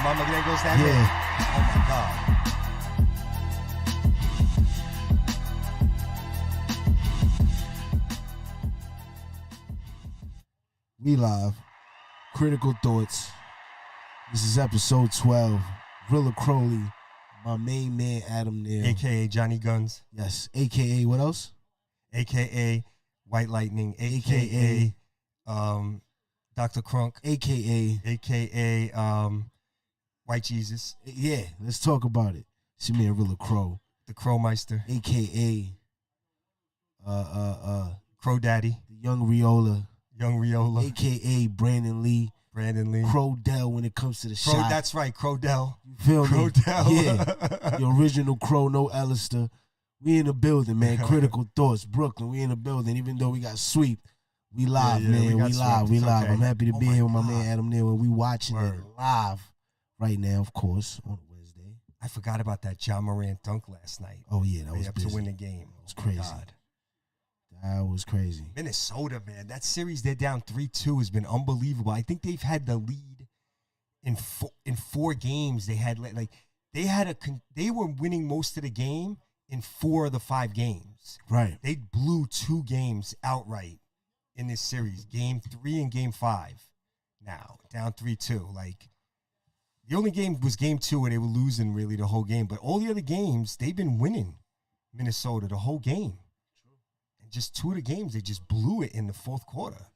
Mama Gringo's that Yeah. man. Oh my God. We live. Critical Thoughts. This is episode 12. Rilla Crowley, my main man Adam Neal. AKA Johnny Guns. Yes. AKA what else? AKA White Lightning. AKA Dr. Crunk. AKA White Jesus. Yeah, let's talk about it. See me and Rilla Crow. The Crowmeister. AKA Crow Daddy. the Young Riola. Young Riola. AKA Brandon Lee. Brandon Lee. Crowdell when it comes to the shot. That's right, Crowdell. You feel me? Crowdell. Yeah. The original Crow, no Ellister. We in the building, man. Critical Thoughts, Brooklyn. We in the building. Even though we got sweep, we live, man. We live. It's Okay. okay. I'm happy to be my here with my God. man Adam Neal, and we watching it Word. live right now, of course, on a Wednesday. I forgot about that John Morant dunk last night. Oh yeah, that was Up busy. to win the game. was Oh, my crazy. God. That was crazy. Minnesota, man. That series, they're down 3-2, has been unbelievable. I think they've had the lead in four games. They had they were winning most of the game in 4 of the 5 games. Right. They blew 2 games outright in this series, game 3 and game 5. Now down 3-2. Like, the only game was game 2 where they were losing really the whole game, but all the other games they've been winning. Minnesota the whole game. And just 2 of the games they just blew it in the fourth quarter.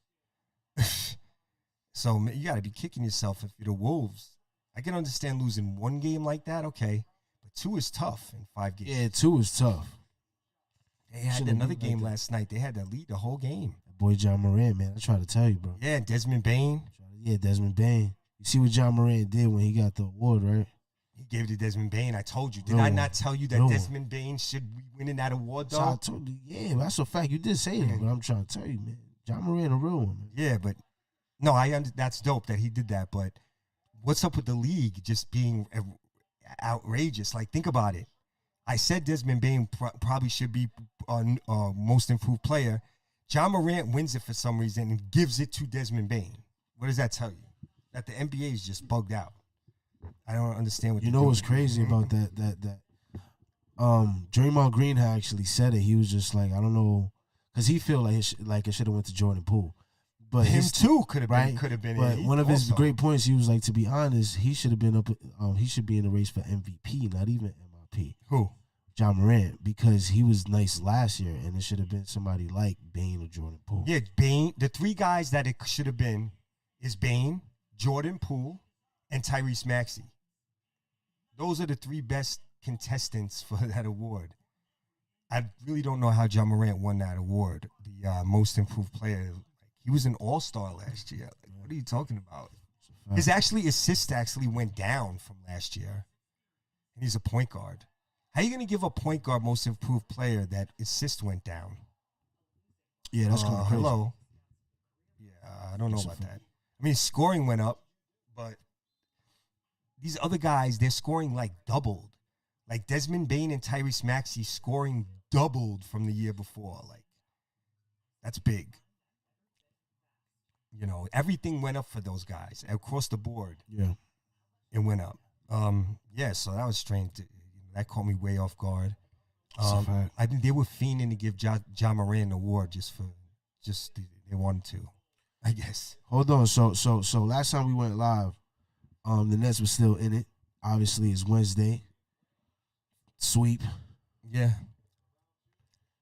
So man, you got to be kicking yourself if you're the Wolves. I can understand losing 1 game like that, okay, but 2 is tough in 5 games. Yeah, 2 is tough. They had Shouldn't another be like game that. last night. They had to lead the whole game. That boy John Morant, man. I try to tell you, bro. Yeah, Desmond Bain. Yeah, Desmond Bain. You see what John Morant did when he got the award, right? He gave it to Desmond Bain. I told you. Did No I one. not tell you that No one. Desmond Bain should be winning that award, So I though? told you, yeah, that's a fact. You did say Yeah. that, but I'm trying to tell you, man. John Morant a real one, man. Yeah, but no, that's dope that he did that. But what's up with the league just being outrageous? Like, think about it. I said Desmond Bain probably should be most improved player. John Morant wins it for some reason and gives it to Desmond Bain. What does that tell you? That the NBA is just bugged out. I don't understand what You they're know what's doing. crazy about that Draymond Green had actually said it. He was just like, I don't know, because he feel like it should have went to Jordan Poole. But Him too could have been. right? Could have been. But in. one of his Also. great points, he was like, to be honest, he should have been up. He should be in the race for MVP, not even MIP. Who? John Morant, because he was nice last year, and it should have been somebody like Bain or Jordan Poole. Yeah, Bain. The 3 guys that it should have been is Bain, Jordan Poole, and Tyrese Maxey. Those are the 3 best contestants for that award. I really don't know how John Morant won that award, the most improved player. He was an all-star last year. Like, what are you talking about? His assists actually went down from last year. And he's a point guard. How are you going to give a point guard most improved player that assist went down? Yeah, that's kind of crazy. Hello. Yeah, I don't know about that. I mean, scoring went up, but these other guys, their scoring like doubled. Like Desmond Bain and Tyrese Maxey scoring doubled from the year before. Like, that's big. You know, everything went up for those guys across the board. Yeah. It went up. Yeah, so that was strange. That caught me way off guard. That's a fact. I think they were fiending to give John Morant an award just they wanted to, I guess. Hold on. So last time we went live, the Nets were still in it. Obviously, it's Wednesday. Sweep. Yeah.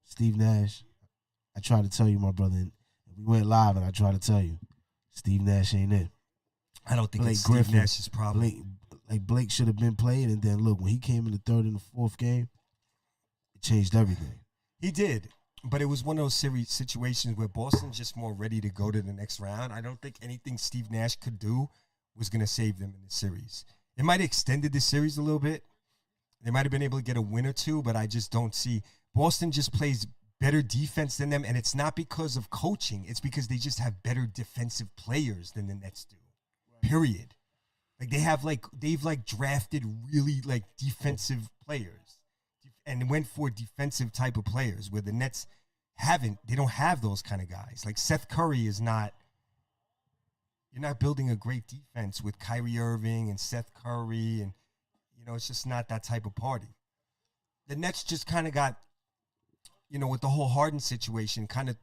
Steve Nash. I tried to tell you, my brother. And we went live, and I tried to tell you, Steve Nash ain't it. I don't think Blake it's Steve Griffin. Nash's problem. Blake should have been played, and then look, when he came in the 3rd and the 4th game, it changed everything. He did, but it was one of those situations where Boston's just more ready to go to the next round. I don't think anything Steve Nash could do was going to save them in the series. It might have extended the series a little bit. They might have been able to get a win or 2, but I just don't see. Boston just plays better defense than them, and it's not because of coaching. It's because they just have better defensive players than the Nets do, period. Like they've drafted really like defensive players and went for defensive type of players where the Nets they don't have those kind of guys. Like Seth Curry is not you're not building a great defense with Kyrie Irving and Seth Curry, and it's just not that type of party. The Nets just kind of got, with the whole Harden situation, kind of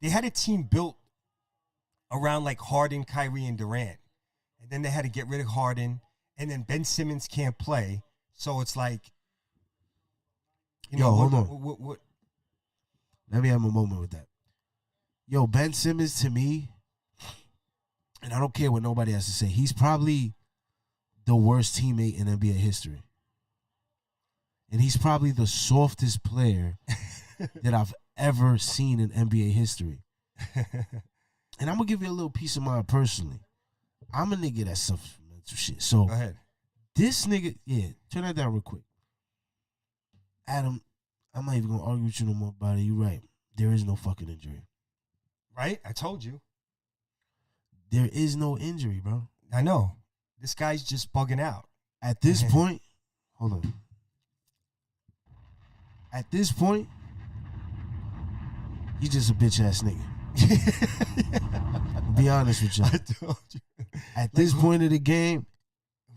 they had a team built around like Harden, Kyrie, and Durant, and then they had to get rid of Harden, and then Ben Simmons can't play, so it's like, hold on. What? Let me have a moment with that. Yo, Ben Simmons to me, and I don't care what nobody has to say, he's probably the worst teammate in NBA history. And he's probably the softest player that I've ever seen in NBA history. And I'm going to give you a little piece of mind personally. I'm a nigga that suffers from mental shit. So, go ahead. This nigga, turn that down real quick. Adam, I'm not even going to argue with you no more about it. You're right. There is no fucking injury. Right? I told you. There is no injury, bro. I know. This guy's just bugging out. At this point, hold on. At this point, he's just a bitch ass nigga. Be honest with y'all. I told you. At this point of the game,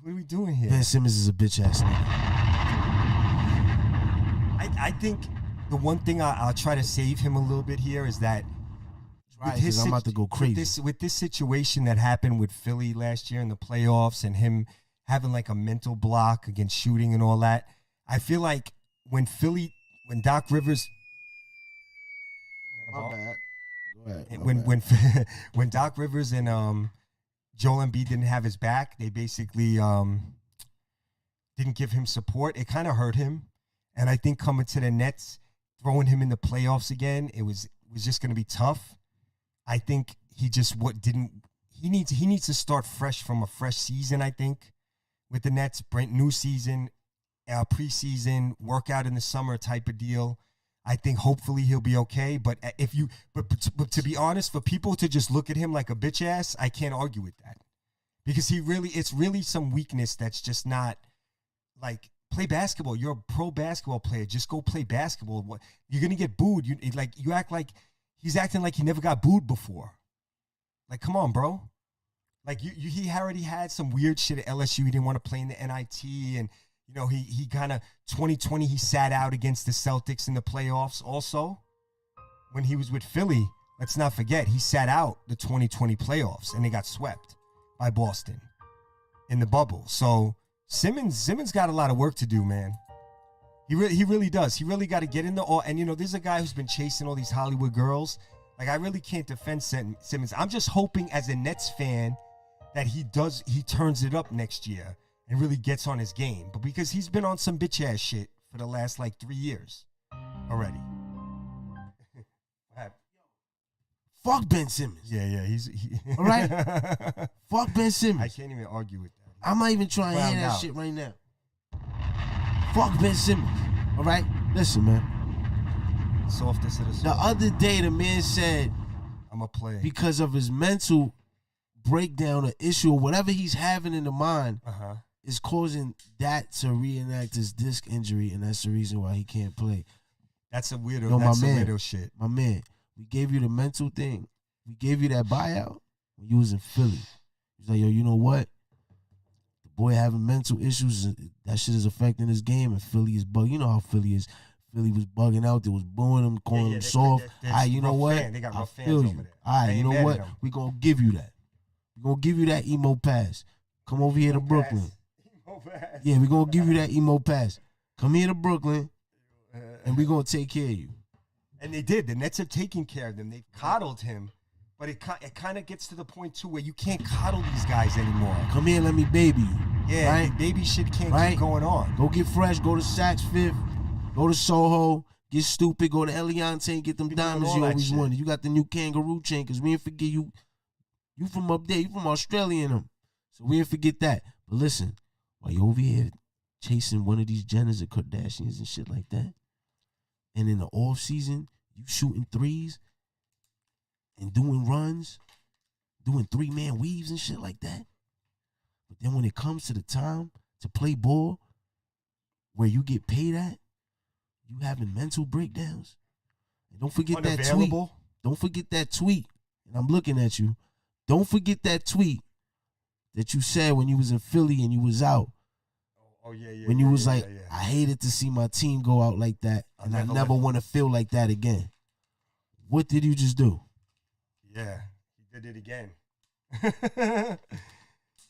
what are we doing here? Ben Simmons is a bitch ass nigga. I think the one thing I'll try to save him a little bit here is that right, because I'm about to go crazy. With this situation that happened with Philly last year in the playoffs and him having like a mental block against shooting and all that, I feel like when Doc Rivers... My bad. Go ahead. When Doc Rivers and Joel Embiid didn't have his back, they basically didn't give him support. It kind of hurt him. And I think coming to the Nets, throwing him in the playoffs again, it was just going to be tough. I think he needs to start fresh from a fresh season, I think, with the Nets, new season, preseason, workout in the summer type of deal. I think hopefully he'll be okay. But but to be honest, for people to just look at him like a bitch ass, I can't argue with that. Because it's really some weakness that's just not like, play basketball. You're a pro basketball player. Just go play basketball. You're gonna get booed. You act like he's acting like he never got booed before. Like, come on, bro. Like he already had some weird shit at LSU. He didn't want to play in the NIT, and he kind of 2020 he sat out against the Celtics in the playoffs. Also, when he was with Philly, let's not forget he sat out the 2020 playoffs and they got swept by Boston in the bubble. So Simmons got a lot of work to do, man. He really does. He really got to get in the all. And there's a guy who's been chasing all these Hollywood girls. Like, I really can't defend Simmons. I'm just hoping as a Nets fan that he turns it up next year and really gets on his game. But because he's been on some bitch ass shit for the last 3 years already. Fuck Ben Simmons. Yeah. All right? Fuck Ben Simmons. I can't even argue with that. I'm not even trying to hear that shit right now. Fuck Ben Simmons. All right? Listen, man. Softest of the soft. The other day, the man said, I'm a player. Because of his mental breakdown or issue or whatever he's having in the mind is causing that to reenact his disc injury, and that's the reason why he can't play. That's a weirdo. That's a weirdo shit. My man, we gave you the mental thing. We gave you that buyout when you was in Philly. He's like, yo, you know what? Boy having mental issues, that shit is affecting his game, and Philly is bugging. You know how Philly is. Philly was bugging out. They was booing him, calling him soft. All right, you know what? They got rough fans over there. All right, you know what? We gonna give you that. We gonna give you that emo pass. Come over here to Brooklyn. Yeah, we gonna give you that emo pass. Come here to Brooklyn, and we gonna take care of you. And they did. The Nets are taking care of them. They coddled him. But it kind of gets to the point, too, where you can't coddle these guys anymore. Come here, let me baby you. Yeah, right? Baby shit can't keep going on. Go get fresh, go to Saks Fifth, go to Soho, get stupid, go to Eliante and get them diamonds you always wanted. You got the new kangaroo chain, because we didn't forget you. You from up there, you from Australia and them. So we didn't forget that. But listen, while you over here chasing one of these Jenners or Kardashians and shit like that, and in the off season, you shooting threes, and doing runs, doing 3-man weaves and shit like that. But then when it comes to the time to play ball, where you get paid at, you having mental breakdowns. And don't forget that tweet. Don't forget that tweet. And I'm looking at you. Don't forget that tweet that you said when you was in Philly and you was out. Oh yeah. When you was like, I hated to see my team go out like that, and I never want to feel like that again. What did you just do? Yeah, he did it again.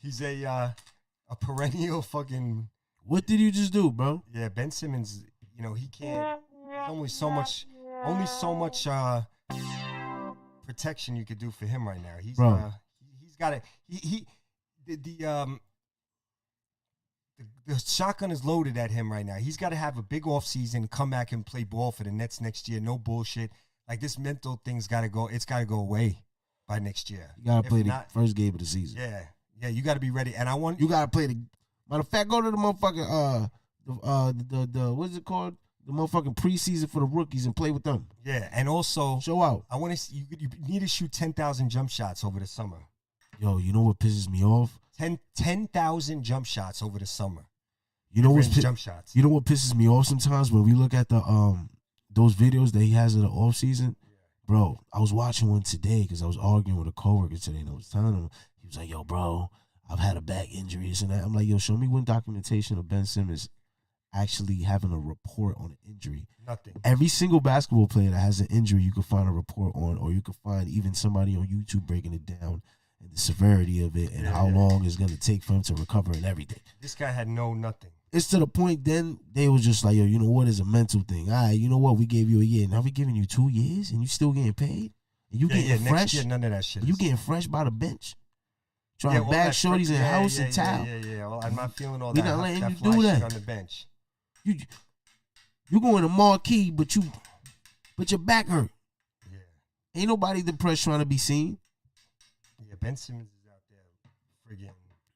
He's a perennial fucking. What did you just do, bro? Yeah, Ben Simmons. You know, he can't. There's only so much protection you could do for him right now. He's got it. The shotgun is loaded at him right now. He's got to have a big offseason, come back and play ball for the Nets next year. No bullshit. Like, this mental thing's got to go. It's got to go away by next year. You got to play the first game of the season. Yeah, you got to be ready. And you got to play the. Matter of fact, go to the motherfucking the what's it called? The motherfucking preseason for the rookies and play with them. Yeah, and also show out. I want to. You need to shoot 10,000 jump shots over the summer. Yo, you know what pisses me off? 10,000 jump shots over the summer. You know jump shots. You know what pisses me off sometimes when we look at the those videos that he has in the off season. Bro, I was watching one today because I was arguing with a coworker today, and I was telling him, he was like, "Yo, bro, I've had a back injury and that." I'm like, "Yo, show me one documentation of Ben Simmons actually having a report on an injury." Nothing. Every single basketball player that has an injury, you can find a report on, or you can find even somebody on YouTube breaking it down and the severity of it and how long it's going to take for him to recover and everything. This guy had nothing. It's to the point then they was just like, yo, you know what, it's a mental thing. All right, you know what, we gave you a year. Now we giving you 2 years and you still getting paid? And you getting fresh? Next year, none of that shit. You getting fresh by the bench? Trying to bag shorties in house and towel. Yeah. Well, I'm not feeling all we that. Not letting that you do that on the bench. You going to marquee, but your back hurt. Yeah. Ain't nobody depressed trying to be seen. Yeah, Ben Simmons is out there friggin'.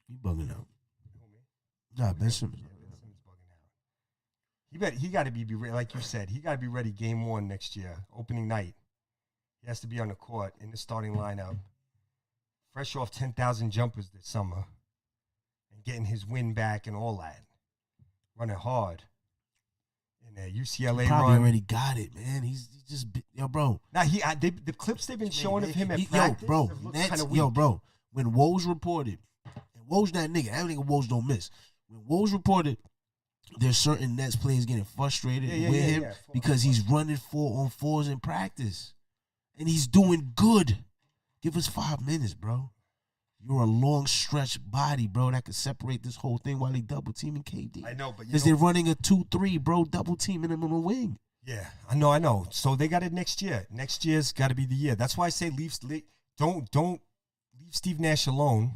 You bugging out. Nah, Ben Simmons. He got to be like you said. He got to be ready game 1 next year, opening night. He has to be on the court in the starting lineup, fresh off 10,000 jumpers this summer, and getting his win back and all that. Running hard in that UCLA probably run. Already got it, man. He's just bro. Now the clips they've been showing of him at practice. Bro. When Woj reported, and Woj that nigga, that nigga Woj don't miss. When Woj reported, there's certain Nets players getting frustrated with him because he's running 4-on-4s in practice. And he's doing good. Give us 5 minutes, bro. You're a long stretch body, bro, that could separate this whole thing while they double teaming KD. I know, but because they're running a 2-3, bro, double teaming him on the wing. Yeah, I know. So they got it next year. Next year's got to be the year. That's why I say don't leave Steve Nash alone.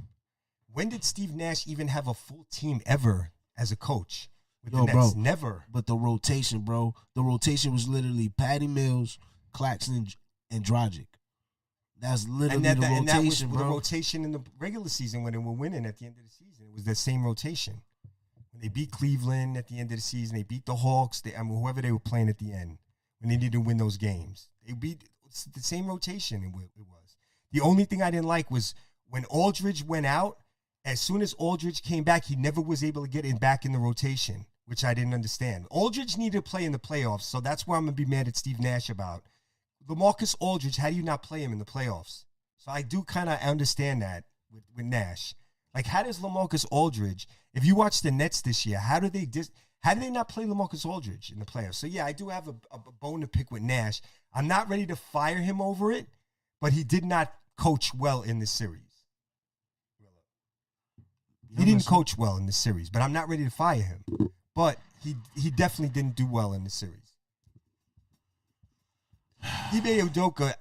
When did Steve Nash even have a full team ever as a coach? The Nets, bro, never. But the rotation, bro. The rotation was literally Patty Mills, Claxton, and Dragic. That's literally the rotation, and that was bro. The rotation in the regular season when they were winning at the end of the season. It was the same rotation. When they beat Cleveland at the end of the season, they beat the Hawks, whoever they were playing at the end, when they needed to win those games. They beat the same rotation it was. The only thing I didn't like was when Aldridge went out, as soon as Aldridge came back, he never was able to get back in the rotation, which I didn't understand. Aldridge needed to play in the playoffs, so that's where I'm going to be mad at Steve Nash about. LaMarcus Aldridge, how do you not play him in the playoffs? So I do kind of understand that with Nash. Like, how does LaMarcus Aldridge, if you watch the Nets this year, how do they not play LaMarcus Aldridge in the playoffs? So, yeah, I do have a bone to pick with Nash. I'm not ready to fire him over it, but he did not coach well in this series. He didn't coach well in this series, but I'm not ready to fire him. But he definitely didn't do well in the series. Ime Udoka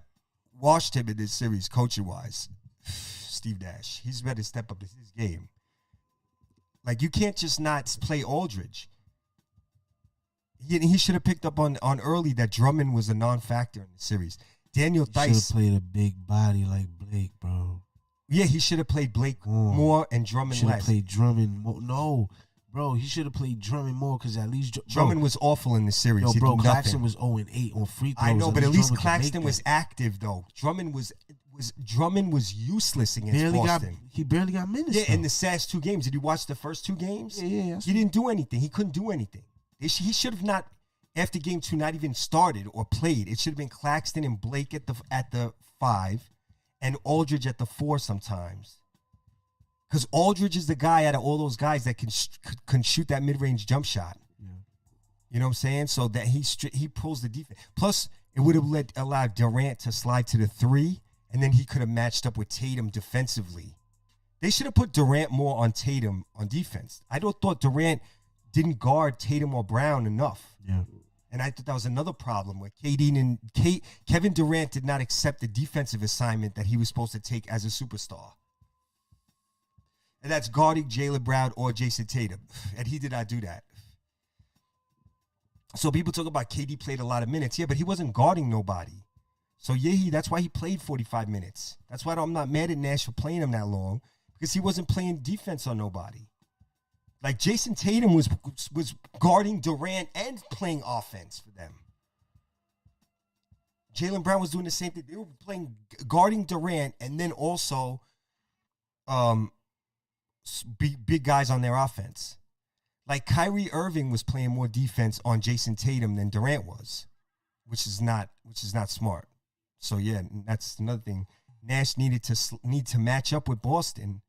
washed him in this series, coaching-wise. Steve Nash. He's better step up his game. Like, you can't just not play Aldridge. He should have picked up on early that Drummond was a non-factor in the series. Daniel Theis should have played a big body like Blake, bro. Yeah, he should have played Blake more and Drummond less. Should have played Drummond more. No, bro, he should have played Drummond more because at least Drummond was awful in the series. Yo, bro, Claxton was 0-8 on free throws. I know, but at least Claxton was active though. Drummond was useless against Boston. He barely got minutes. Yeah, in the last 2 games. Did you watch the first 2 games? Yeah. He didn't do anything. He couldn't do anything. He should have not, after game 2, not even started or played. It should have been Claxton and Blake at the 5, and Aldridge at the 4 sometimes. Because Aldridge is the guy out of all those guys that can shoot that mid-range jump shot. Yeah. You know what I'm saying? So that he pulls the defense. Plus, it would have allowed Durant to slide to the 3, and then he could have matched up with Tatum defensively. They should have put Durant more on Tatum on defense. I thought Durant didn't guard Tatum or Brown enough. Yeah. And I thought that was another problem where Kevin Durant did not accept the defensive assignment that he was supposed to take as a superstar. And that's guarding Jaylen Brown or Jason Tatum. And he did not do that. So people talk about KD played a lot of minutes. Yeah, but he wasn't guarding nobody. So yeah, that's why he played 45 minutes. That's why I'm not mad at Nash for playing him that long. Because he wasn't playing defense on nobody. Like Jason Tatum was guarding Durant and playing offense for them. Jaylen Brown was doing the same thing. They were guarding Durant and then also big guys on their offense. Like Kyrie Irving was playing more defense on Jason Tatum than Durant was, which is not smart. So yeah, that's another thing. Nash need to match up with Boston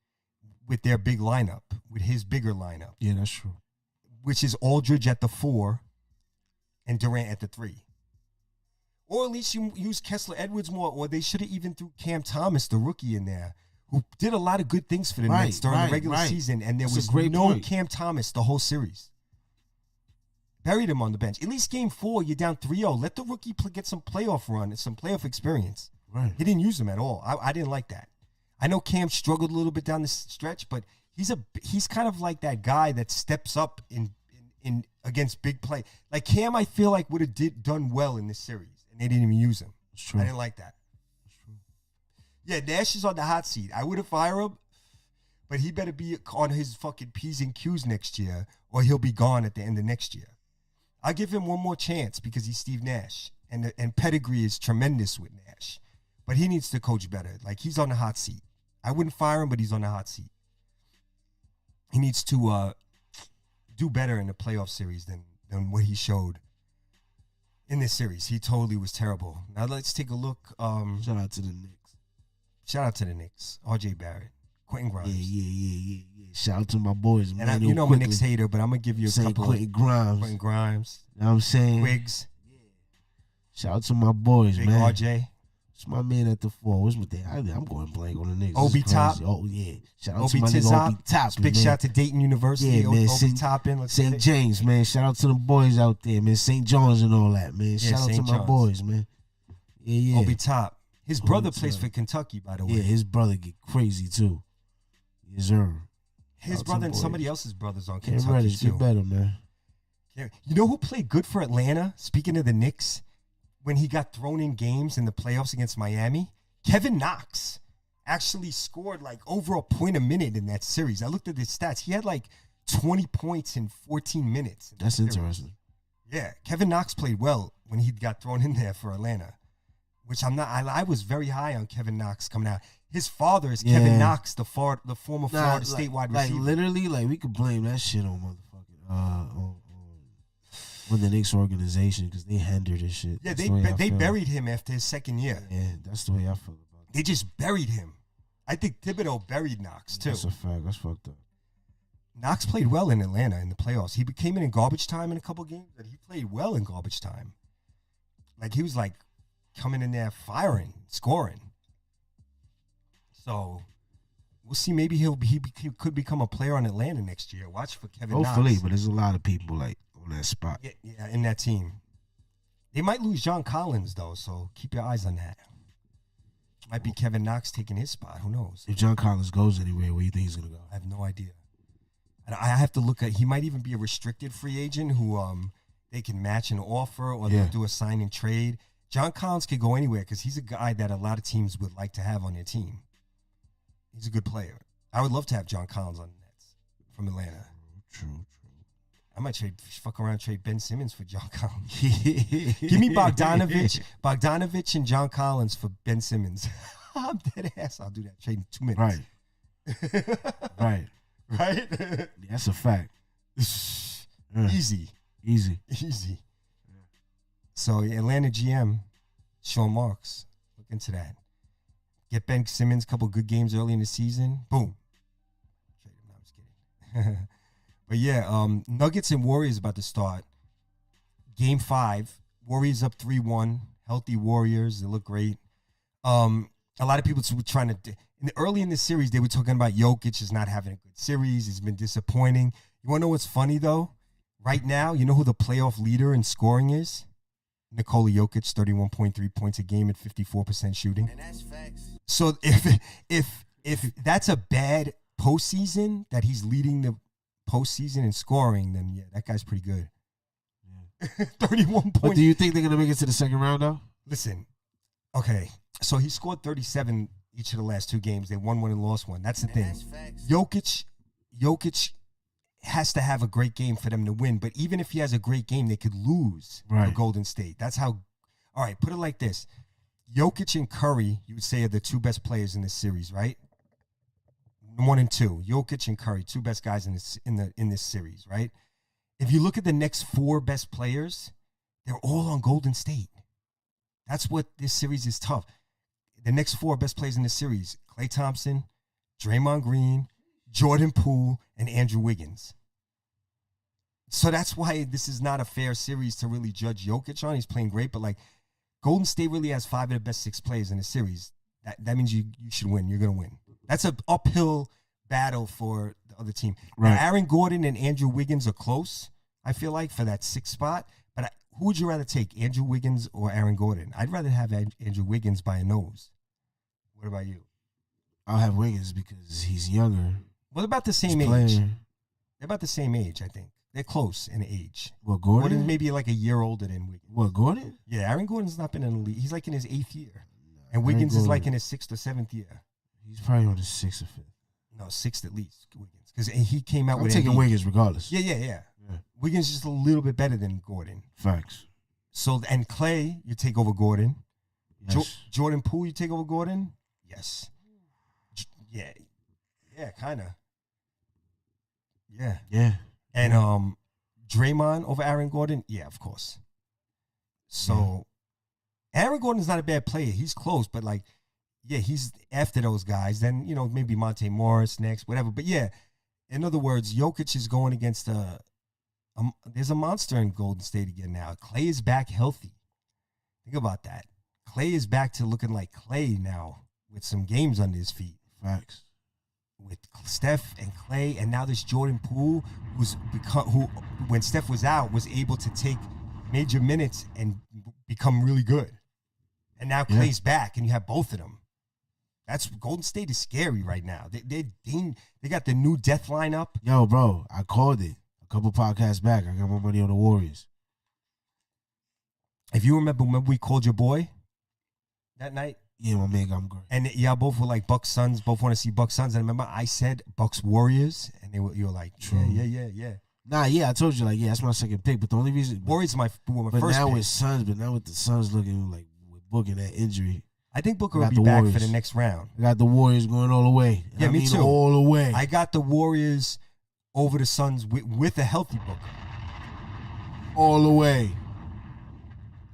with their big lineup, with his bigger lineup. Yeah, that's true. Which is Aldridge at the 4 and Durant at the 3. Or at least you use Kessler Edwards more, or they should have even threw Cam Thomas, the rookie, in there, who did a lot of good things for the Nets during the regular season, and there was no point. Cam Thomas the whole series. Buried him on the bench. At least game 4, you're down 3-0. Let the rookie get some playoff run and some playoff experience. Right. He didn't use him at all. I didn't like that. I know Cam struggled a little bit down the stretch, but he's kind of like that guy that steps up in against big play. Like Cam, I feel like would have done well in this series, and they didn't even use him. That's true. I didn't like that. That's true. Yeah, Nash is on the hot seat. I would have fired him, but he better be on his fucking P's and Q's next year, or he'll be gone at the end of next year. I'll give him one more chance because he's Steve Nash, and pedigree is tremendous with Nash, but he needs to coach better. Like he's on the hot seat. I wouldn't fire him, but he's on the hot seat. He needs to do better in the playoff series than what he showed in this series. He totally was terrible. Now let's take a look. Shout out to the Knicks. Shout out to the Knicks. R.J. Barrett, Quentin Grimes. Yeah. Shout out to my boys, man. And I'm a Knicks hater, but I'm gonna give you a couple. Quentin Grimes. Quentin Grimes. You know what I'm saying? Wiggs. Yeah. Shout out to my boys, Big man. R.J. It's my man at the 4. What's with that? I'm going blank on the Knicks. Obi Top. Oh, yeah. Shout out Obi to my nigga Obi Top. Big man. shout out to Dayton University. Yeah, man. Obi Toppin. St. James, man. Shout out to the boys out there, man. St. John's and all that, man. Shout out to my boys, man. Yeah. Obi Top. His brother plays for Kentucky, by the way. Yeah, his brother get crazy, too. Yes, sir. His brother and somebody else's brother's on Cam Kentucky, Reddish too. Get better, man. You know who played good for Atlanta? Speaking of the Knicks, when he got thrown in games in the playoffs against Miami, Kevin Knox actually scored like over a point a minute in that series. I looked at his stats. He had like 20 points in 14 minutes. That's interesting. Yeah, Kevin Knox played well when he got thrown in there for Atlanta, which I'm not. I was very high on Kevin Knox coming out. His father is Kevin Knox, the former Florida State wide receiver. Like literally, like we could blame that shit on motherfucking on the Knicks organization because they hindered his shit. Yeah, they buried him after his second year. Yeah, that's the way I feel about it. They just buried him. I think Thibodeau buried Knox too. That's a fact. That's fucked up. Knox played well in Atlanta in the playoffs. He came in garbage time in a couple games, but he played well in garbage time. Like he was like coming in there firing, scoring. So we'll see. Maybe he could become a player on Atlanta next year. Watch for Kevin Knox. Hopefully, but there's a lot of people like on that spot. Yeah, in that team. They might lose John Collins though, so keep your eyes on that. Might be Kevin Knox taking his spot. Who knows? If John Collins goes anywhere, where do you think he's gonna go? I have no idea. I have to look at. He might even be a restricted free agent who they can match an offer or they'll do a sign and trade. John Collins could go anywhere because he's a guy that a lot of teams would like to have on their team. He's a good player. I would love to have John Collins on the Nets from Atlanta. True. I might fuck around, trade Ben Simmons for John Collins. Give me Bogdanovich and John Collins for Ben Simmons. I'm dead ass. I'll do that. Trade in 2 minutes. Right. Right? That's a fact. Easy. So Atlanta GM, Sean Marks, look into that. Get Ben Simmons a couple good games early in the season. Boom. Trade him. No, I'm just kidding. But yeah, Nuggets and Warriors about to start. Game 5. Warriors up 3-1. Healthy Warriors. They look great. A lot of people were trying to early in the series, they were talking about Jokic is not having a good series. He's been disappointing. You want to know what's funny, though? Right now, you know who the playoff leader in scoring is? Nikola Jokic, 31.3 points a game at 54% shooting. And that's facts. So if that's a bad postseason, that he's leading the postseason in scoring, then yeah, that guy's pretty good. Yeah. 31 points. But do you think they're going to make it to the second round, though? Listen, okay, so he scored 37 each of the last 2 games. They won one and lost one. That's the thing. Jokic has to have a great game for them to win. But even if he has a great game, they could lose to Golden State. That's how. All right, put it like this: Jokic and Curry, you would say, are the 2 best players in this series, right? 1 and 2. Jokic and Curry, 2 best guys in this series, right? If you look at the next 4 best players, they're all on Golden State. That's what this series is tough. The next 4 best players in the series: Klay Thompson, Draymond Green, Jordan Poole, and Andrew Wiggins. So that's why this is not a fair series to really judge Jokic on. He's playing great, but like Golden State really has 5 of the best 6 players in the series. That means you should win. You're going to win. That's an uphill battle for the other team. Right. Now, Aaron Gordon and Andrew Wiggins are close, I feel like, for that 6th spot. But who would you rather take, Andrew Wiggins or Aaron Gordon? I'd rather have Andrew Wiggins by a nose. What about you? I'll have Wiggins because he's younger. What about the same age? They're about the same age, I think. They're close in age. What, Gordon? Gordon's maybe like a year older than Wiggins. What, Gordon? Yeah, Aaron Gordon's not been in the league. He's like in his 8th year. And Wiggins is like in his 6th or 7th year. He's probably on his 6th or 5th. No, 6th at least, Wiggins. Because he came out with taking Wiggins regardless. Yeah. Wiggins is just a little bit better than Gordon. Facts. So, and Klay, you take over Gordon. Yes. Jordan Poole, you take over Gordon? Yes. Yeah, kind of. Yeah. And Draymond over Aaron Gordon? Yeah, of course. So, Aaron Gordon's not a bad player. He's close, but like, yeah, he's after those guys. Then, maybe Monte Morris next, whatever. But yeah, in other words, Jokic is going against there's a monster in Golden State again now. Klay is back healthy. Think about that. Klay is back to looking like Klay now with some games under his feet. Facts. With Steph and Klay, and now this Jordan Poole, who when Steph was out, was able to take major minutes and become really good. And now Klay's back, and you have both of them. That's Golden State is scary right now. They got the new death lineup. Yo, bro, I called it a couple podcasts back. I got my money on the Warriors. If you remember we called your boy that night? Yeah, my man, I'm great. And y'all both were like Bucks Suns, both want to see Bucks Suns. And remember I said Bucks Warriors, and you were like, true. Yeah. Nah, yeah, I told you, like, yeah, that's my second pick. But the only reason Warriors were my but first now pick. with Suns, but now with the Suns looking like with booking that injury. I think Booker will be back for the next round. I got the Warriors going all the way. Yeah, me too. All the way. I got the Warriors over the Suns with a healthy Booker. All the way.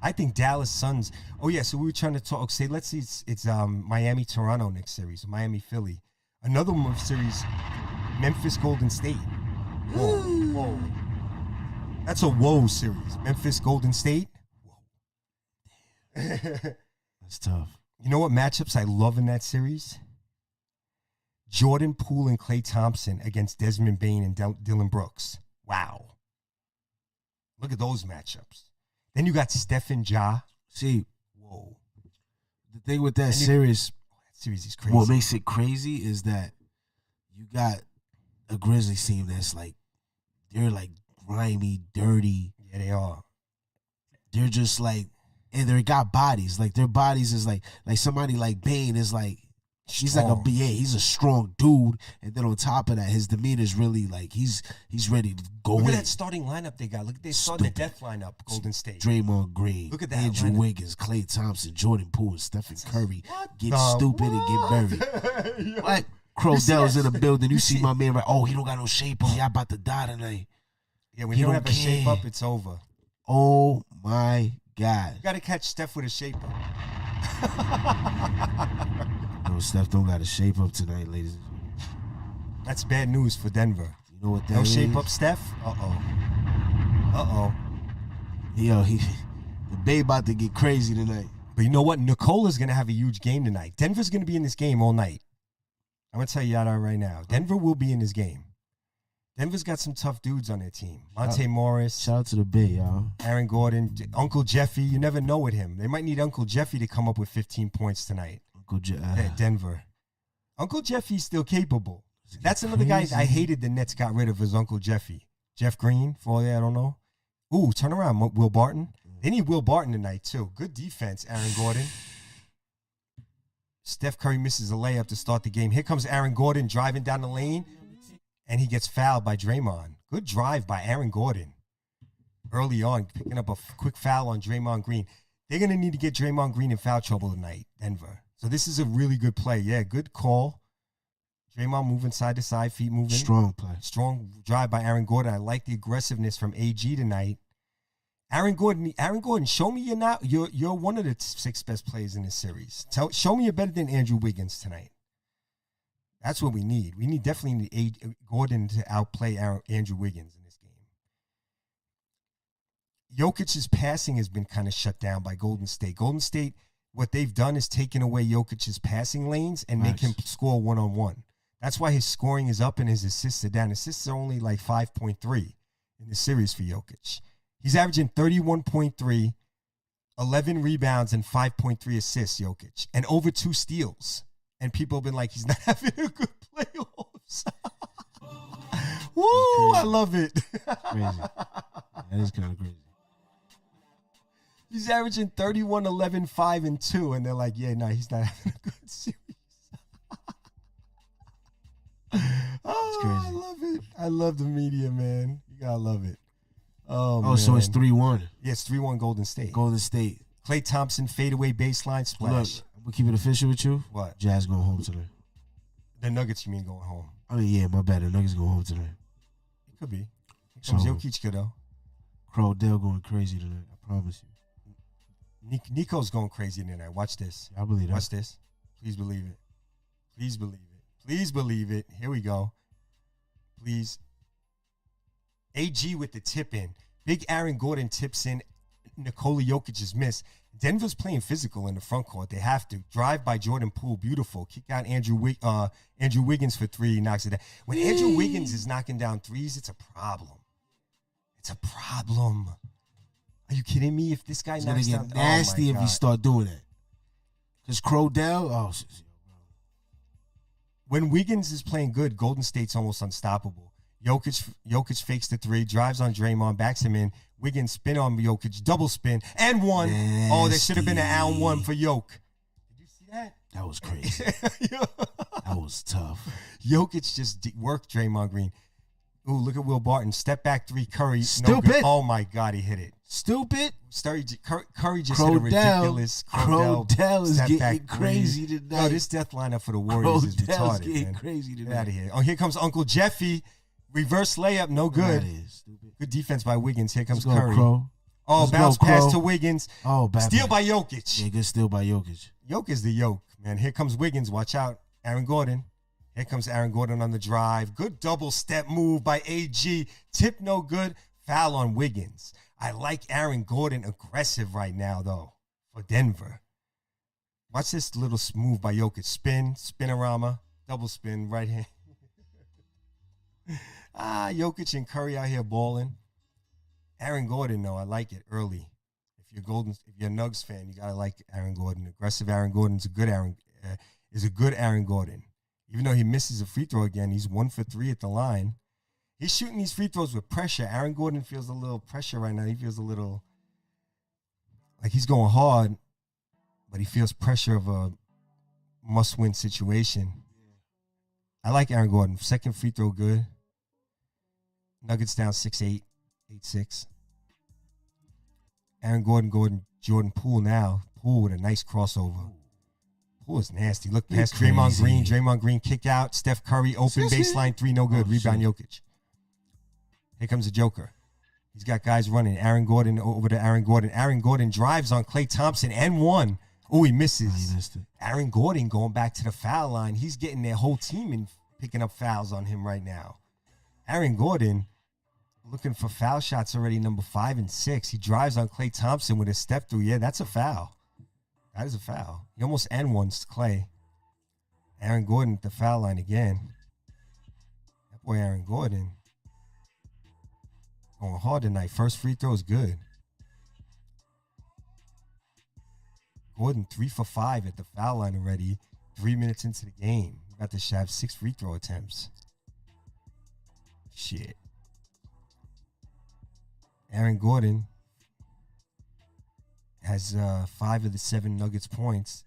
I think Dallas Suns. Oh yeah, so we were trying to talk. Say, let's see, it's Miami Toronto next series, Miami Philly. Another one series, Memphis Golden State. Whoa. That's a whoa series. Memphis Golden State. Whoa. That's tough. You know what matchups I love in that series? Jordan Poole and Klay Thompson against Desmond Bane and Dylan Brooks. Wow. Look at those matchups. Then you got Steph and Ja. See, whoa. The thing with that series, that series is crazy. What makes it crazy is that you got a Grizzlies team that's like, they're like grimy, dirty. Yeah, they are. They're just like, and they got bodies. Like their bodies is like somebody like Bane is like, he's like he's a strong dude. And then on top of that, his demeanor is really like he's ready to go in. Look at that starting lineup they got. Look at they starting the death lineup, Golden State. Draymond Green. Look at that. Andrew Wiggins, Klay Thompson, Jordan Poole, Stephen Curry. Get stupid and get buried. Like Crowdell's in the building. You see my man, right? Oh, he don't got no shape on. Y'all about to die tonight. Yeah, when you don't have a shape up, it's over. Oh my God. You got to catch Steph with a shape up. Steph don't got to shape up tonight, ladies and gentlemen. That's bad news for Denver. You know what that No is? shape up, Steph? Uh-oh. Yo, the babe about to get crazy tonight. But you know what? Nicola's going to have a huge game tonight. Denver's going to be in this game all night. I'm going to tell you that right now. Denver will be in this game. Denver's got some tough dudes on their team. Monte Morris. Shout out to the Bay, y'all. Aaron Gordon. Uncle Jeffy. You never know with him. They might need Uncle Jeffy to come up with 15 points tonight. Denver. Uncle Jeffy's still capable. That's another guy I hated the Nets got rid of was Uncle Jeffy. Jeff Green, for all that I don't know. Ooh, turn around, Will Barton. They need Will Barton tonight, too. Good defense, Aaron Gordon. Steph Curry misses a layup to start the game. Here comes Aaron Gordon driving down the lane, and he gets fouled by Draymond. Good drive by Aaron Gordon early on, picking up a quick foul on Draymond Green. They're going to need to get Draymond Green in foul trouble tonight, Denver. So this is a really good play. Yeah, good call. Draymond moving side to side, feet moving. Strong play. Strong drive by Aaron Gordon. I like the aggressiveness from AG tonight. Aaron Gordon, show me you're one of the 6 best players in this series. Show me you're better than Andrew Wiggins tonight. That's what we need. We definitely need Gordon to outplay Andrew Wiggins in this game. Jokic's passing has been kind of shut down by Golden State. Golden State, what they've done is taken away Jokic's passing lanes and make him score one-on-one. That's why his scoring is up and his assists are down. Assists are only like 5.3 in the series for Jokic. He's averaging 31.3, 11 rebounds, and 5.3 assists, Jokic, and over 2 steals. And people have been like, he's not having a good playoffs. Woo, I love it. Crazy. That is kind of crazy. He's averaging 31, 11, 5, and 2. And they're like, yeah, no, he's not having a good series. Oh, crazy. I love it. I love the media, man. You gotta love it. Oh, man. So it's 3-1. Yeah, it's 3-1 Golden State. Golden State. Klay Thompson fadeaway baseline splash. Look, I'm gonna keep it official with you. What? Jazz going home tonight. The Nuggets, you mean going home? I mean, yeah, my bad. The Nuggets going home tonight. It could be. Here comes Jokic, though. Crowdell going crazy tonight. I promise you. Nico's going crazy tonight. Watch this. I believe that. Watch this. Please believe it. Please believe it. Please believe it. Here we go. Please. AG with the tip in. Big Aaron Gordon tips in. Nikola Jokic's miss. Denver's playing physical in the front court. They have to. Drive by Jordan Poole. Beautiful. Kick out Andrew Wiggins for 3. He knocks it down. When Andrew Wiggins is knocking down threes, it's a problem. It's a problem. Are you kidding me? If this guy it's knocks gonna down... get nasty if you start doing that. Because Crowdell... When Wiggins is playing good, Golden State's almost unstoppable. Jokic fakes the 3, drives on Draymond, backs him in. Wiggins spin on Jokic, double spin, and 1. Nasty. Oh, there should have been an and 1 for Jokic. Did you see that? That was crazy. That was tough. Jokic just worked Draymond Green. Ooh, look at Will Barton. Step back 3, Curry. Stupid. No, oh, my God, he hit it. Stupid. Curry just hit a ridiculous. Crowdell is getting crazy tonight. No, this death lineup for the Warriors is retarded, getting man. Crazy tonight. Get out of here. Oh, here comes Uncle Jeffy. Reverse layup, no good. That is stupid. Good defense by Wiggins. Here comes Let's Curry. Crow. Oh, Let's bounce go, pass Crow. to Wiggins. Oh, bad steal man. by Jokic. Yeah, good steal by Jokic. Jokic is the yoke, man. Here comes Wiggins. Watch out. Aaron Gordon. Here comes Aaron Gordon on the drive. Good double step move by AG. Tip no good. Foul on Wiggins. I like Aaron Gordon aggressive right now, though, for Denver. Watch this little move by Jokic. Spin, spinorama, double spin, right hand. Jokic and Curry out here balling. Aaron Gordon, though, I like it early. If you're a Nugs fan, you gotta like Aaron Gordon. Aggressive Aaron Gordon is a good Aaron Gordon. Even though he misses a free throw again, he's 1 for 3 at the line. He's shooting these free throws with pressure. Aaron Gordon feels a little pressure right now. He feels a little like he's going hard, but he feels pressure of a must-win situation. I like Aaron Gordon. Second free throw, good. Nuggets down 6-8, 8-6. Aaron Gordon, Jordan Poole now. Poole with a nice crossover. Poole is nasty. Look past Draymond Green. Draymond Green kick out. Steph Curry open baseline 3, no good. Rebound Jokic. Here comes the Joker. He's got guys running. Aaron Gordon over to Aaron Gordon. Aaron Gordon drives on Klay Thompson and 1. Oh, he misses. Oh, he missed it. Aaron Gordon going back to the foul line. He's getting their whole team and picking up fouls on him right now. Aaron Gordon looking for foul shots already, number 5 and 6. He drives on Klay Thompson with a step through. Yeah, that's a foul. That is a foul. He almost N1's Klay. Aaron Gordon at the foul line again. That boy Aaron Gordon going hard tonight. First free throw is good. Gordon 3 for 5 at the foul line already. 3 minutes into the game. About to have 6 free throw attempts. Shit. Aaron Gordon has 5 of the 7 Nuggets points.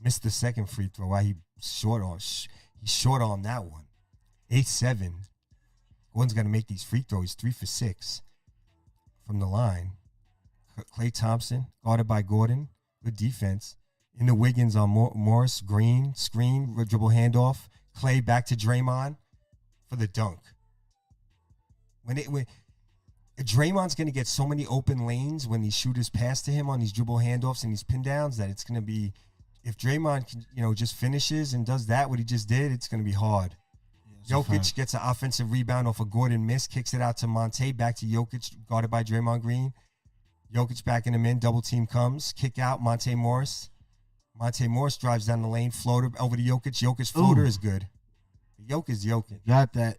Missed the second free throw. Why he short on that one. 8-7. Gordon's got to make these free throws. 3 for 6 from the line. Klay Thompson guarded by Gordon. Good defense. In the Wiggins on Morris. Green screen dribble handoff. Klay back to Draymond for the dunk. When Draymond's going to get so many open lanes when these shooters pass to him on these dribble handoffs and these pin downs that it's going to be, if Draymond can, just finishes and does that, what he just did, it's going to be hard. Yeah, Jokic gets an offensive rebound off a Gordon miss, kicks it out to Monte, back to Jokic, guarded by Draymond Green. Jokic backing him in, double team comes, kick out Monte Morris. Monte Morris drives down the lane, floater over to Jokic. Jokic floater is good. Jokic. Got that.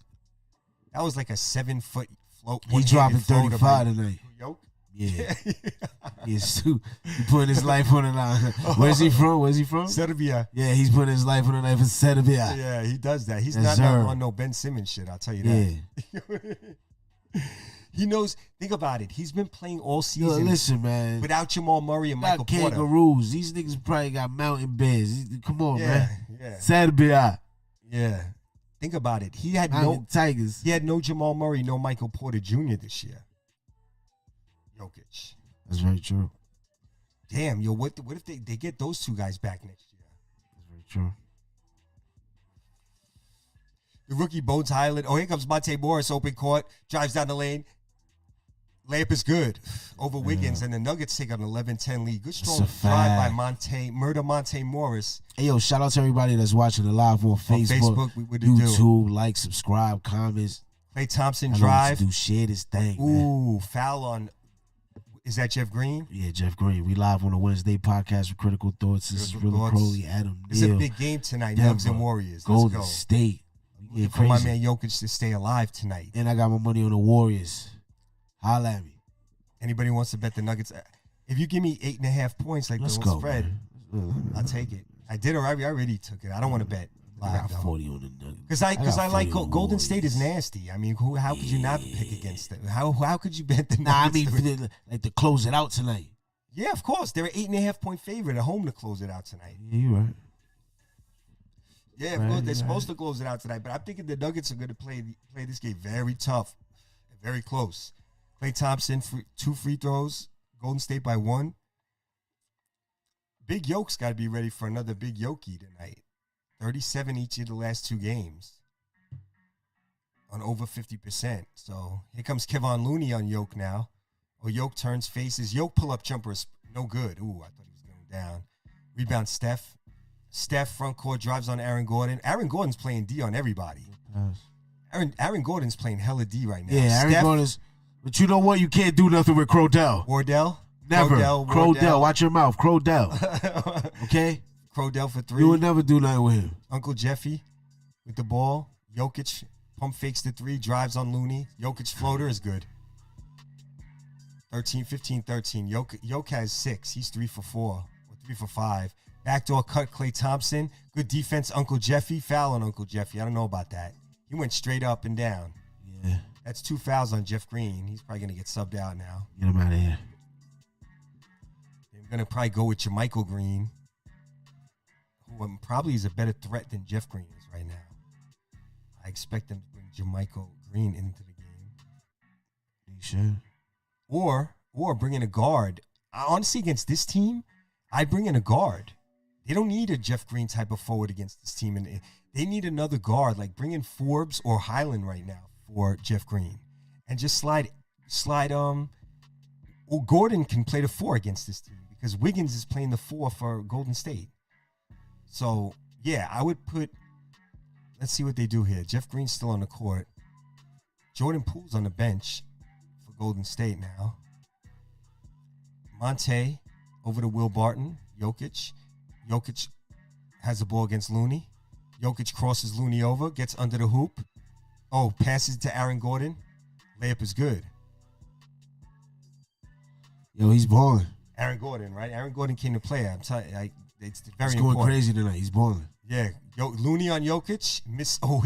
That was like a 7-foot float. He dropping 35 tonight. Yoke? Yeah. Yes, too. He putting his life on the line. Where's he from? Serbia. Yeah, he's putting his life on the line for Serbia. Yeah, he does that. He's not on no Ben Simmons shit, I'll tell you that. Yeah. He knows. Think about it. He's been playing all season. Listen, man. Without Jamal Murray and Michael Porter. Kangaroos. These niggas probably got mountain bears. Come on, man. Yeah. Serbia. Yeah. Think about it. He had Tigers. He had no Jamal Murray, no Michael Porter Jr. this year. Jokic. That's very true. Damn, what if they get those two guys back next year? That's very true. The rookie Bones Highland. Oh, here comes Monte Morris, open court, drives down the lane. Layup is good over Wiggins, and the Nuggets take an 11-10 lead. Good strong drive by Monte Morris. Hey, yo, shout out to everybody that's watching the live on Facebook, YouTube, like, subscribe, comments. Klay Thompson drive. Do share this thing, man. Foul on, is that Jeff Green? Yeah, Jeff Green. We live on a Wednesday podcast with Critical Thoughts. This is Rilla, Crowley, Adam, It's a big game tonight, Nuggets and Warriors. Let's Golden go. State. For my man Jokic to stay alive tonight. And I got my money on the Warriors. Holla at me. Anybody wants to bet the Nuggets? If you give me 8.5 points like the spread, I'll take it. I did already. I already took it. I don't want to bet live. I got 40 on the Nuggets. Because I like Golden State is nasty. I mean, how could you not pick against them? How could you bet the Nuggets? I mean, like to close it out tonight. Yeah, of course. They're an 8.5 point favorite at home to close it out tonight. Yeah, you're right. Yeah, of course. They're supposed to close it out tonight, but I'm thinking the Nuggets are going to play this game very tough, very close. Klay Thompson, 2 free throws. Golden State by 1. Big Yoke's got to be ready for another big Yoki tonight. 37 each of the last 2 games on over 50%. So here comes Kevon Looney on Yoke now. Oh, Yoke turns faces. Yoke pull-up jumper is no good. Ooh, I thought he was going down. Rebound Steph. Steph front court drives on Aaron Gordon. Aaron Gordon's playing D on everybody. Aaron Gordon's playing hella D right now. Yeah, Aaron Gordon's. But you know what? You can't do nothing with Crowdell. Wardell? Never. Crowdell. Watch your mouth. Crowdell. Okay? Crowdell for 3. You would never do nothing with him. Uncle Jeffy with the ball. Jokic pump fakes the 3, drives on Looney. Jokic floater is good. 15-13. Yoke has 6. He's 3 for 4. Or 3 for 5. Backdoor cut Klay Thompson. Good defense, Uncle Jeffy. Foul on Uncle Jeffy. I don't know about that. He went straight up and down. Yeah. That's 2 fouls on Jeff Green. He's probably going to get subbed out now. Get him out of here. They're going to probably go with Jermichael Green, who probably is a better threat than Jeff Green is right now. I expect them to bring Jermichael Green into the game. You should. Or bring in a guard. Honestly, against this team, I'd bring in a guard. They don't need a Jeff Green type of forward against this team. And they need another guard, like bring in Forbes or Highland right now for Jeff Green. And just slide or Gordon can play the 4 against this team because Wiggins is playing the 4 for Golden State. So, yeah, I would put, let's see what they do here. Jeff Green's still on the court. Jordan Poole's on the bench for Golden State now. Monte over to Will Barton. Jokic. Jokic has the ball against Looney. Jokic crosses Looney over, gets under the hoop. Oh, passes to Aaron Gordon. Layup is good. Yo, he's balling. Aaron Gordon, right? Aaron Gordon came to play. I'm telling you, it's very He's going important. crazy tonight. He's balling. Yeah. Looney on Jokic.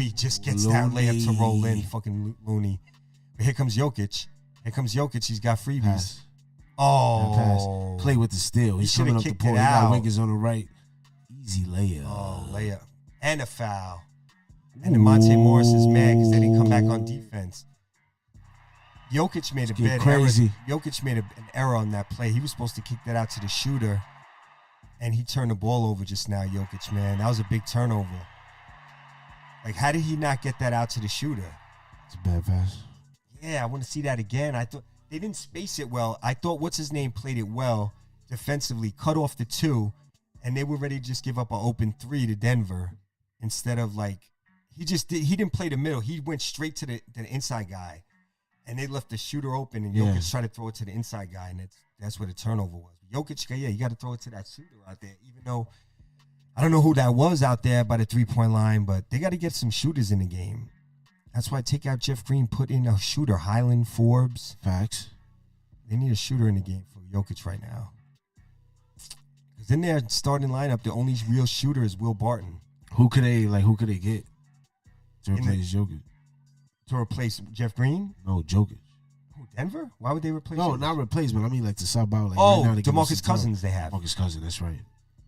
He just gets that layup to roll in. Fucking Looney. But here comes Jokic. He's got freebies. Pass. Oh. Pass. Play with the steal. He's coming up the court. He got Wiggins on the right. Easy layup. Oh, layup. And a foul. And then Monte Morris is mad because they didn't come back on defense. Jokic made a bad error. Jokic made an error on that play. He was supposed to kick that out to the shooter, and he turned the ball over just now, Jokic, man. That was a big turnover. Like, how did he not get that out to the shooter? It's a bad pass. Yeah, I want to see that again. I thought they didn't space it well. I thought what's-his-name played it well defensively, cut off the 2, and they were ready to just give up an open 3 to Denver instead of, like, he didn't play the middle. He went straight to the inside guy. And they left the shooter open, and Jokic tried to throw it to the inside guy, and that's where the turnover was. Jokic, you got to throw it to that shooter out there, even though I don't know who that was out there by the three-point line, but they got to get some shooters in the game. That's why take out Jeff Green, put in a shooter, Highland, Forbes. Facts. They need a shooter in the game for Jokic right now. Because in their starting lineup, the only real shooter is Will Barton. Who could they get to replace Jokic? To replace Jeff Green? No, Jokic. Who, Denver? Why would they replace No, Jokic? not replacement. I mean, like to sub out. Like, right DeMarcus Cousins they have. DeMarcus Cousins, that's right.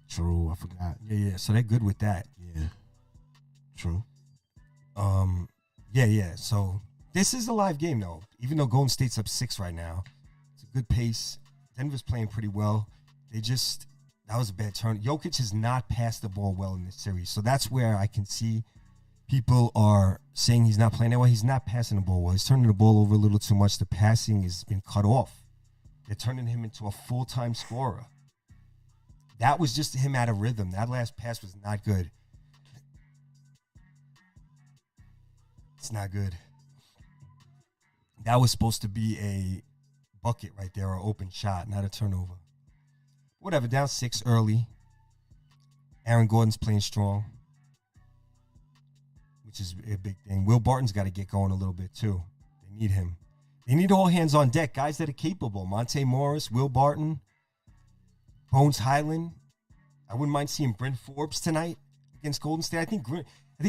True, I forgot. Yeah. So they're good with that. Yeah. True. Yeah. So this is a live game, though. Even though Golden State's up 6 right now, it's a good pace. Denver's playing pretty well. That was a bad turn. Jokic has not passed the ball well in this series, so that's where I can see people are saying he's not playing that well. He's not passing the ball well. He's turning the ball over a little too much. The passing has been cut off. They're turning him into a full-time scorer. That was just him out of rhythm. That last pass was not good. It's not good. That was supposed to be a bucket right there, or open shot, not a turnover. Whatever, down 6 early. Aaron Gordon's playing strong, which is a big thing. Will Barton's got to get going a little bit, too. They need him. They need all hands on deck, guys that are capable. Monte Morris, Will Barton, Bones Highland. I wouldn't mind seeing Bryn Forbes tonight against Golden State. I think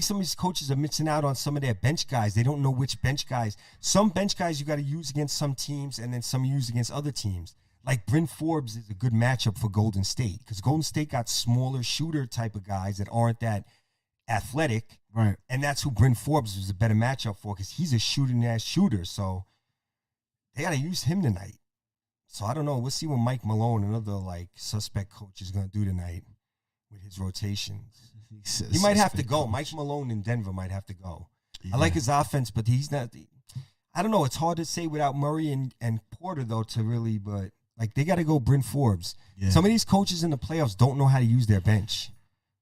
some of these coaches are missing out on some of their bench guys. They don't know which bench guys. Some bench guys you got to use against some teams, and then some you use against other teams. Like Bryn Forbes is a good matchup for Golden State, because Golden State got smaller shooter type of guys that aren't that athletic. Right. And that's who Bryn Forbes was a better matchup for, because he's a shooting-ass shooter. So they got to use him tonight. So I don't know. We'll see what Mike Malone, another suspect coach, is going to do tonight with his rotations. He might have to go. Coach. Mike Malone in Denver might have to go. Yeah. I like his offense, but he's not. I don't know. It's hard to say without Murray and Porter, though, to really, but they got to go Bryn Forbes. Yeah. Some of these coaches in the playoffs don't know how to use their bench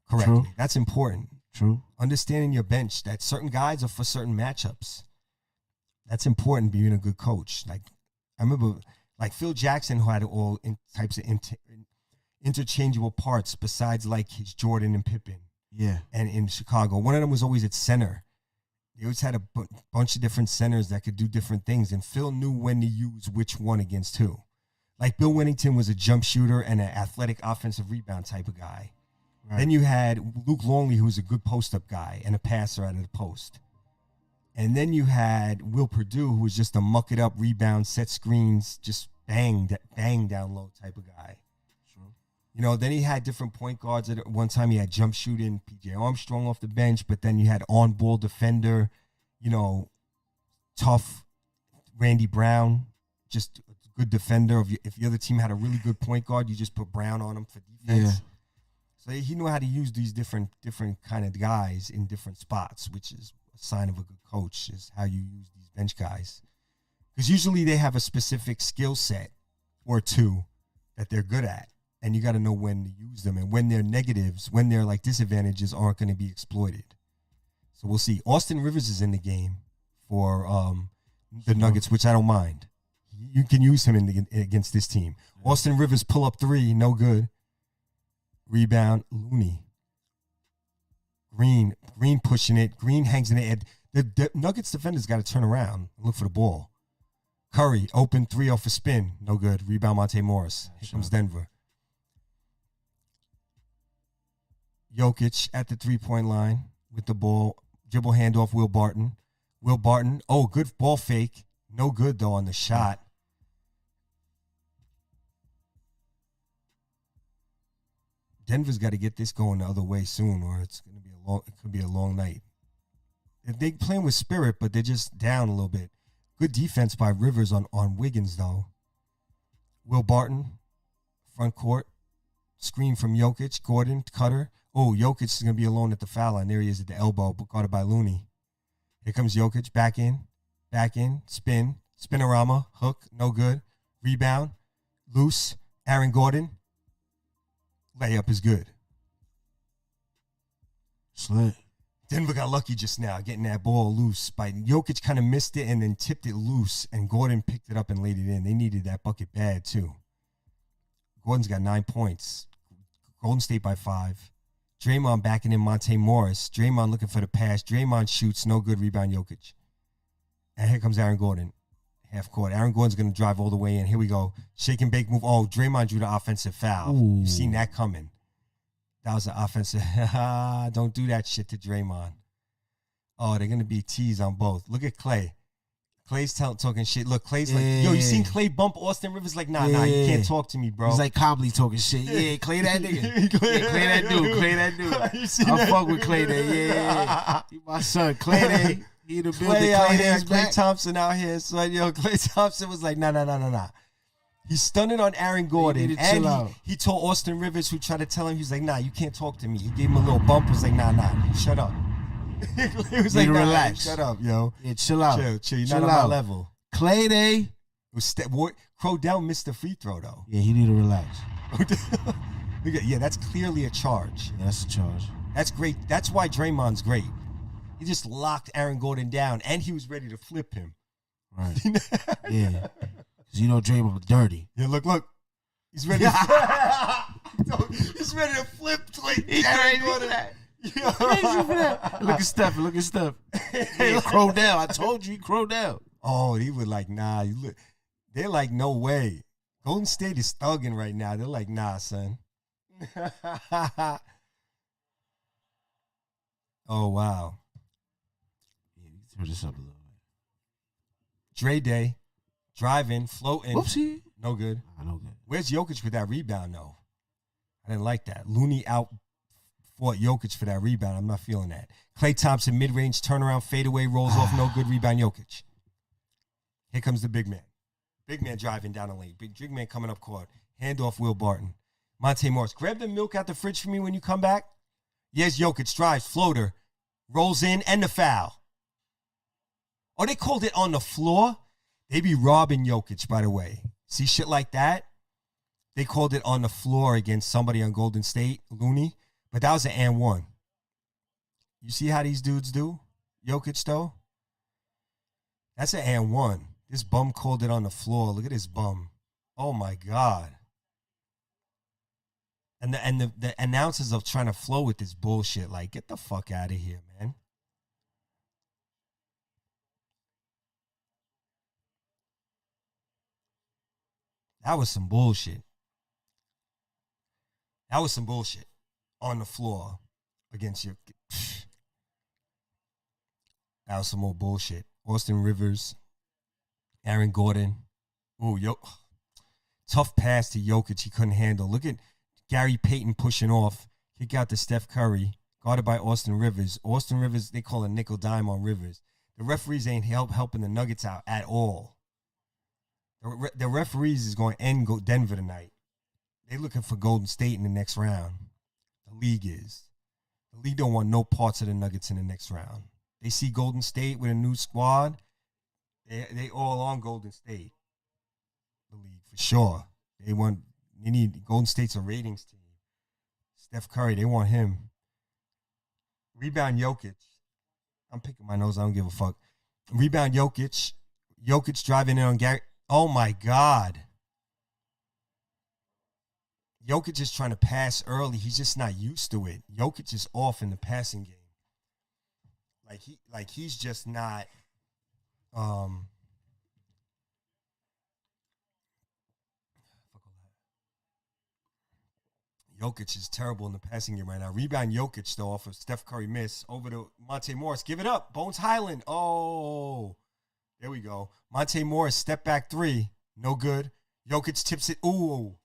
correctly. True. That's important. True. Understanding your bench, that certain guys are for certain matchups. That's important being a good coach. I remember Phil Jackson, who had all types of interchangeable parts besides his Jordan and Pippen. Yeah. And in Chicago, one of them was always at center. They always had a bunch of different centers that could do different things, and Phil knew when to use which one against who. Bill Winnington was a jump shooter and an athletic offensive rebound type of guy. Right. Then you had Luke Longley, who was a good post-up guy and a passer out of the post. And then you had Will Perdue, who was just a muck-it-up rebound, set screens, just bang down low type of guy. True. Then he had different point guards. At one time, he had jump shooting P.J. Armstrong off the bench, but then you had on-ball defender, tough Randy Brown, just a good defender. If the other team had a really good point guard, you just put Brown on him for defense. Yeah. So he knew how to use these different kind of guys in different spots, which is a sign of a good coach, is how you use these bench guys. Because usually they have a specific skill set or two that they're good at. and you got to know when to use them and when their negatives, when their like disadvantages aren't going to be exploited. So we'll see. Austin Rivers is in the game for the Nuggets, which I don't mind. You can use him against this team. Austin Rivers pull up 3, no good. Rebound, Looney. Green pushing it. Green hangs in the head. The Nuggets defenders got to turn around and look for the ball. Curry, open 3 off a spin. No good. Rebound, Monte Morris. Here comes Denver. Jokic at the 3-point line with the ball. Dribble handoff, Will Barton. Oh, good ball fake. No good, though, on the shot. Denver's got to get this going the other way soon, or it could be a long night. They're playing with spirit, but they're just down a little bit. Good defense by Rivers on Wiggins, though. Will Barton, front court. Screen from Jokic. Gordon, cutter. Oh, Jokic is going to be alone at the foul line. There he is at the elbow, guarded by Looney. Here comes Jokic, back in, spin, spinorama, hook, no good. Rebound, loose. Aaron Gordon, layup is good. Slit. Denver got lucky just now getting that ball loose. Jokic kind of missed it and then tipped it loose, and Gordon picked it up and laid it in. They needed that bucket bad, too. Gordon's got 9 points. Golden State by 5. Draymond backing in Monte Morris. Draymond looking for the pass. Draymond shoots. No good. Rebound, Jokic. And here comes Aaron Gordon. Half court. Aaron Gordon's going to drive all the way in. Here we go. Shake and bake move. Oh, Draymond drew the offensive foul. Ooh. You've seen that coming. That was an offensive. Don't do that shit to Draymond. Oh, they're going to be teased on both. Look at Clay. Clay's talking shit. Look, Clay's like, yo, you seen Clay bump Austin Rivers? Like, nah, you can't talk to me, bro. He's like Cobley talking shit. Yeah, Clay that nigga. Clay that dude. I fuck with Clay there. Yeah. He my son. Clay there. He the building. Clay Thompson out here. So, yo, Clay Thompson was like, nah. He stunned it on Aaron Gordon. And he told Austin Rivers, who tried to tell him, he was like, nah, you can't talk to me. He gave him a little bump. He was like, nah, shut up. He was like, relax. Shut up, yo. Yeah, chill out. Chill. You're not on my level. Clay Day. Crowdell missed the free throw, though. Yeah, he need to relax. Yeah, that's clearly a charge. Yeah, that's a charge. That's great. That's why Draymond's great. He just locked Aaron Gordon down, and he was ready to flip him. Right. Yeah. Because you know Draymond dirty. Yeah, look. He's ready. He's ready to flip Aaron Gordon. Crazy for that. Look at Steph. Yeah, Crowdell. I told you he Crowdell. Oh, he was like, nah. They're like, no way. Golden State is thugging right now. They're like, nah, son. Oh, wow. Yeah, we can turn this up a little bit. Dre Day. Driving, floating. Whoopsie. No good. No good. Where's Jokic with that rebound, though? I didn't like that. Looney out fought Jokic for that rebound. I'm not feeling that. Klay Thompson, mid-range, turnaround, fadeaway, rolls off, no good, rebound, Jokic. Here comes the big man. Big man driving down the lane. Big man coming up court. Handoff, Will Barton. Monte Morris, grab the milk out the fridge for me when you come back. Yes, Jokic drives, floater, rolls in, and the foul. Oh, they called it on the floor? They be robbing Jokic, by the way. See shit like that? They called it on the floor against somebody on Golden State, Looney. But that was an and one. You see how these dudes do? Jokic, though? That's an and one. This bum called it on the floor. Look at this bum. Oh, my God. And the announcers are trying to flow with this bullshit. Like, get the fuck out of here, man. That was some bullshit. On the floor against your. That was some more bullshit. Austin Rivers, Aaron Gordon. Oh, tough pass to Jokic he couldn't handle. Look at Gary Payton pushing off. Kick out to Steph Curry, guarded by Austin Rivers. Austin Rivers, they call a nickel dime on Rivers. The referees ain't helping the Nuggets out at all. The referees is going to end Denver tonight. They're looking for Golden State in the next round. The league is. The league don't want no parts of the Nuggets in the next round. They see Golden State with a new squad. They all on Golden State. The league for sure. They want Golden State's a ratings team. Steph Curry, they want him. Rebound Jokic. I'm picking my nose. I don't give a fuck. Rebound Jokic. Jokic driving in on Gary. Oh, my God. Jokic is trying to pass early. He's just not used to it. Jokic is off in the passing game. He's just not. Jokic is terrible in the passing game right now. Rebound Jokic, though, off of Steph Curry miss. Over to Monte Morris. Give it up. Bones Highland. Oh. There we go. Monte Morris, step back three. No good. Jokic tips it. Ooh.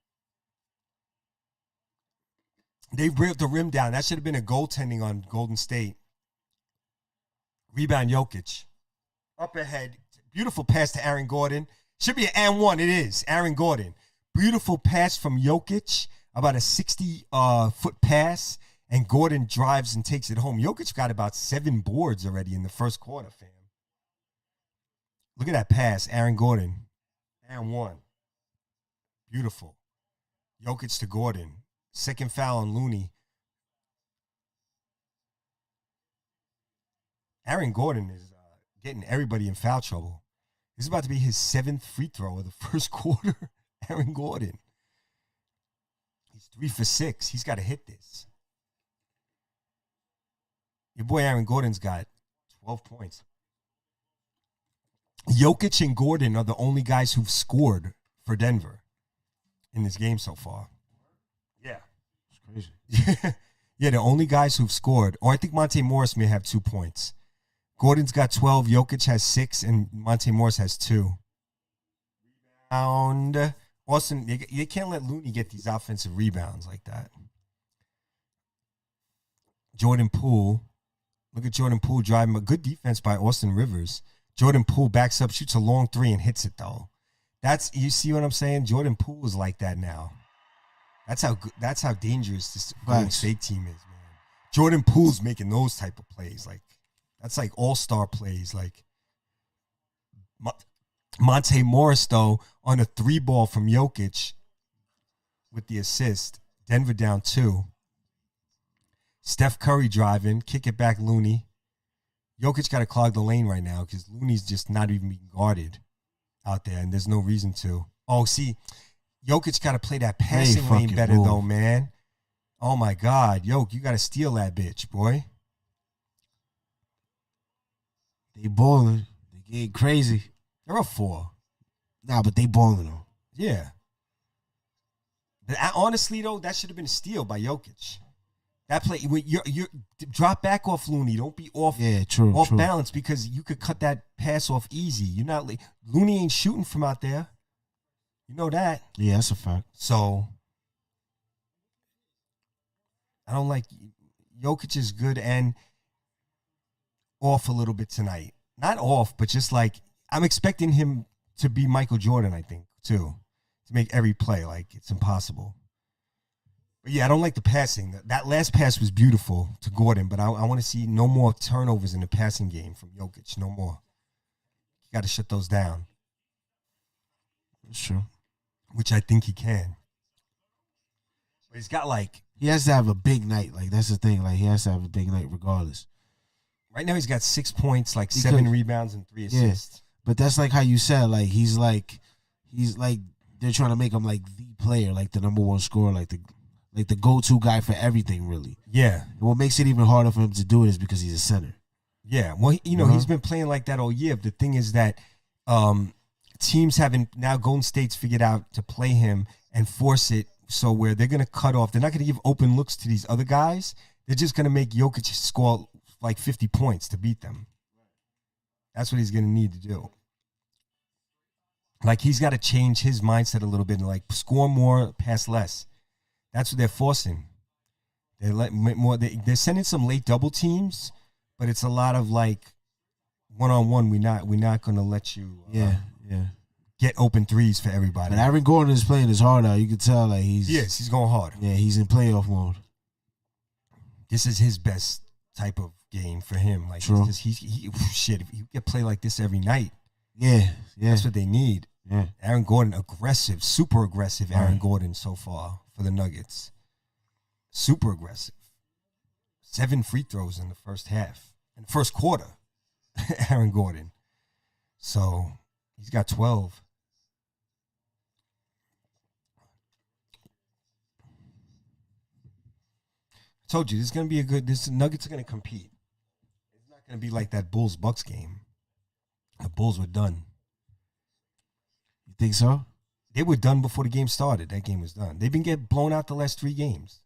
They ripped the rim down. That should have been a goaltending on Golden State. Rebound Jokic. Up ahead. Beautiful pass to Aaron Gordon. Should be an and one. It is. Aaron Gordon. Beautiful pass from Jokic. About a 60-foot pass. And Gordon drives and takes it home. Jokic got about 7 boards already in the first quarter, fam. Look at that pass. Aaron Gordon. And one. Beautiful. Jokic to Gordon. Second foul on Looney. Aaron Gordon is getting everybody in foul trouble. This is about to be his 7th free throw of the first quarter. Aaron Gordon. He's 3 for 6. He's got to hit this. Your boy Aaron Gordon's got 12 points. Jokic and Gordon are the only guys who've scored for Denver in this game so far. Yeah. It's crazy. Yeah, the only guys who've scored. Or I think Monte Morris may have 2 points. Gordon's got 12. Jokic has 6. And Monte Morris has 2. Rebound. Austin, you can't let Looney get these offensive rebounds like that. Jordan Poole. Look at Jordan Poole driving. A good defense by Austin Rivers. Jordan Poole backs up, shoots a long 3, and hits it, though. You see what I'm saying? Jordan Poole is like that now. That's how dangerous this Golden State team is, man. Jordan Poole's making those type of plays. That's like all-star plays. Monte Morris, though, on a 3-ball from Jokic with the assist. Denver down 2. Steph Curry driving. Kick it back, Looney. Jokic got to clog the lane right now because Looney's just not even being guarded out there, and there's no reason to. Oh, see, Jokic got to play that passing lane better, though, man. Oh, my God. Jokic, you got to steal that bitch, boy. They balling. They getting crazy. They're a 4. Nah, but they balling, though. Yeah. But honestly, though, that should have been a steal by Jokic. That play, you drop back off Looney. Don't be off balance because you could cut that pass off easy. You're not Looney ain't shooting from out there. You know that. Yeah, that's a fact. So I don't like Jokic is good and off a little bit tonight. Not off, but just I'm expecting him to be Michael Jordan, I think, too. To make every play. It's impossible. But yeah, I don't like the passing. That last pass was beautiful to Gordon, but I want to see no more turnovers in the passing game from Jokic. No more. You got to shut those down. That's true. Which I think he can. But he's got he has to have a big night. That's the thing. He has to have a big night regardless. Right now he's got 6 points, 7 rebounds and 3 assists. Yeah, but that's how you said. He's they're trying to make him the player, the number one scorer, the go-to guy for everything, really. Yeah. And what makes it even harder for him to do it is because he's a center. Yeah. Well, he's been playing like that all year. But the thing is that teams now Golden State's figured out to play him and force it so where they're going to cut off. They're not going to give open looks to these other guys. They're just going to make Jokic score 50 points to beat them. That's what he's going to need to do. He's got to change his mindset a little bit and score more, pass less. That's what they're forcing. They're sending some late double teams, but it's a lot of one-on-one. We're not going to let you get open threes for everybody. But Aaron Gordon is playing his heart out. You can tell he's going hard. Yeah, he's in playoff mode. This is his best type of game for him. True. If you get play like this every night. Yeah. That's what they need. Yeah. Aaron Gordon, aggressive, super aggressive Aaron Gordon so far for the Nuggets. Super aggressive. 7 free throws in the first half. In the first quarter, Aaron Gordon. So he's got 12. I told you, this is going to be this Nuggets are going to compete. It's not going to be like that Bulls-Bucks game. The Bulls were done. You think so? They were done before the game started. That game was done. They've been getting blown out the last 3 games.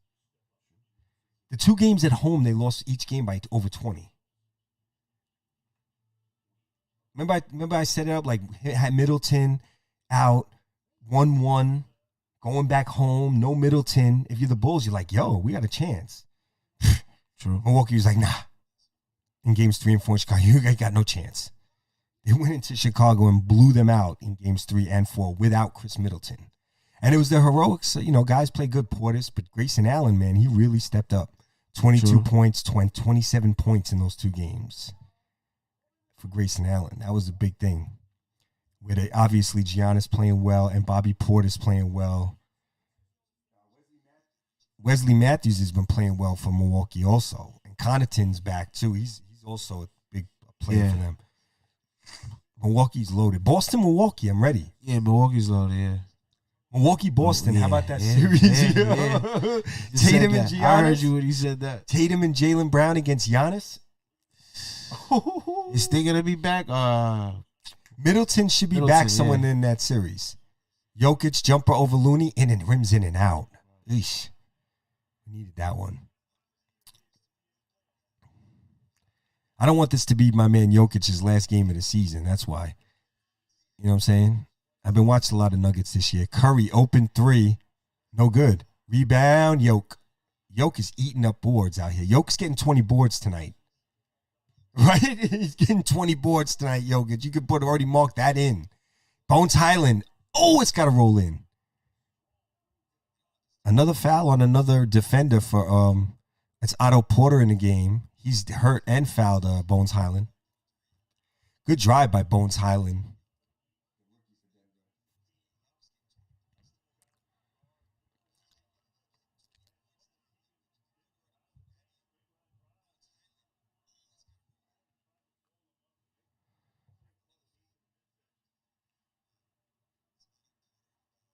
The 2 games at home, they lost each game by over 20. Remember I set it up like had Middleton out 1-1, going back home, no Middleton. If you're the Bulls, you're like, yo, we got a chance. True. Milwaukee was like, nah. In games 3 and 4 in Chicago, you got no chance. They went into Chicago and blew them out in games 3 and 4 without Chris Middleton. And it was the heroics. Guys play good, Portis, but Grayson Allen, man, he really stepped up. 22 points, 27 points in those 2 games for Grayson Allen. That was a big thing. Where they obviously Giannis playing well and Bobby Portis playing well. Wesley Matthews has been playing well for Milwaukee also. And Connaughton's back too. He's also a big player for them. Milwaukee's loaded. Milwaukee, I'm ready. Yeah, Milwaukee's loaded, yeah. Milwaukee, Boston. How about that series? Tatum and Giannis. I heard you when you said that. Tatum and Jaylen Brown against Giannis. Is they gonna be back? Middleton should be back somewhere in that series. Jokic jumper over Looney and then rims in and out. Eesh. We needed that one. I don't want this to be my man Jokic's last game of the season. That's why. You know what I'm saying? I've been watching a lot of Nuggets this year. Curry, open 3. No good. Rebound, Jokic. Jokic is eating up boards out here. Jokic's getting 20 boards tonight. Right? He's getting 20 boards tonight, Jokic. You could already mark that in. Bones Highland. Oh, it's got to roll in. Another foul on another defender for it's Otto Porter in the game. He's hurt and fouled Bones Highland. Good drive by Bones Highland.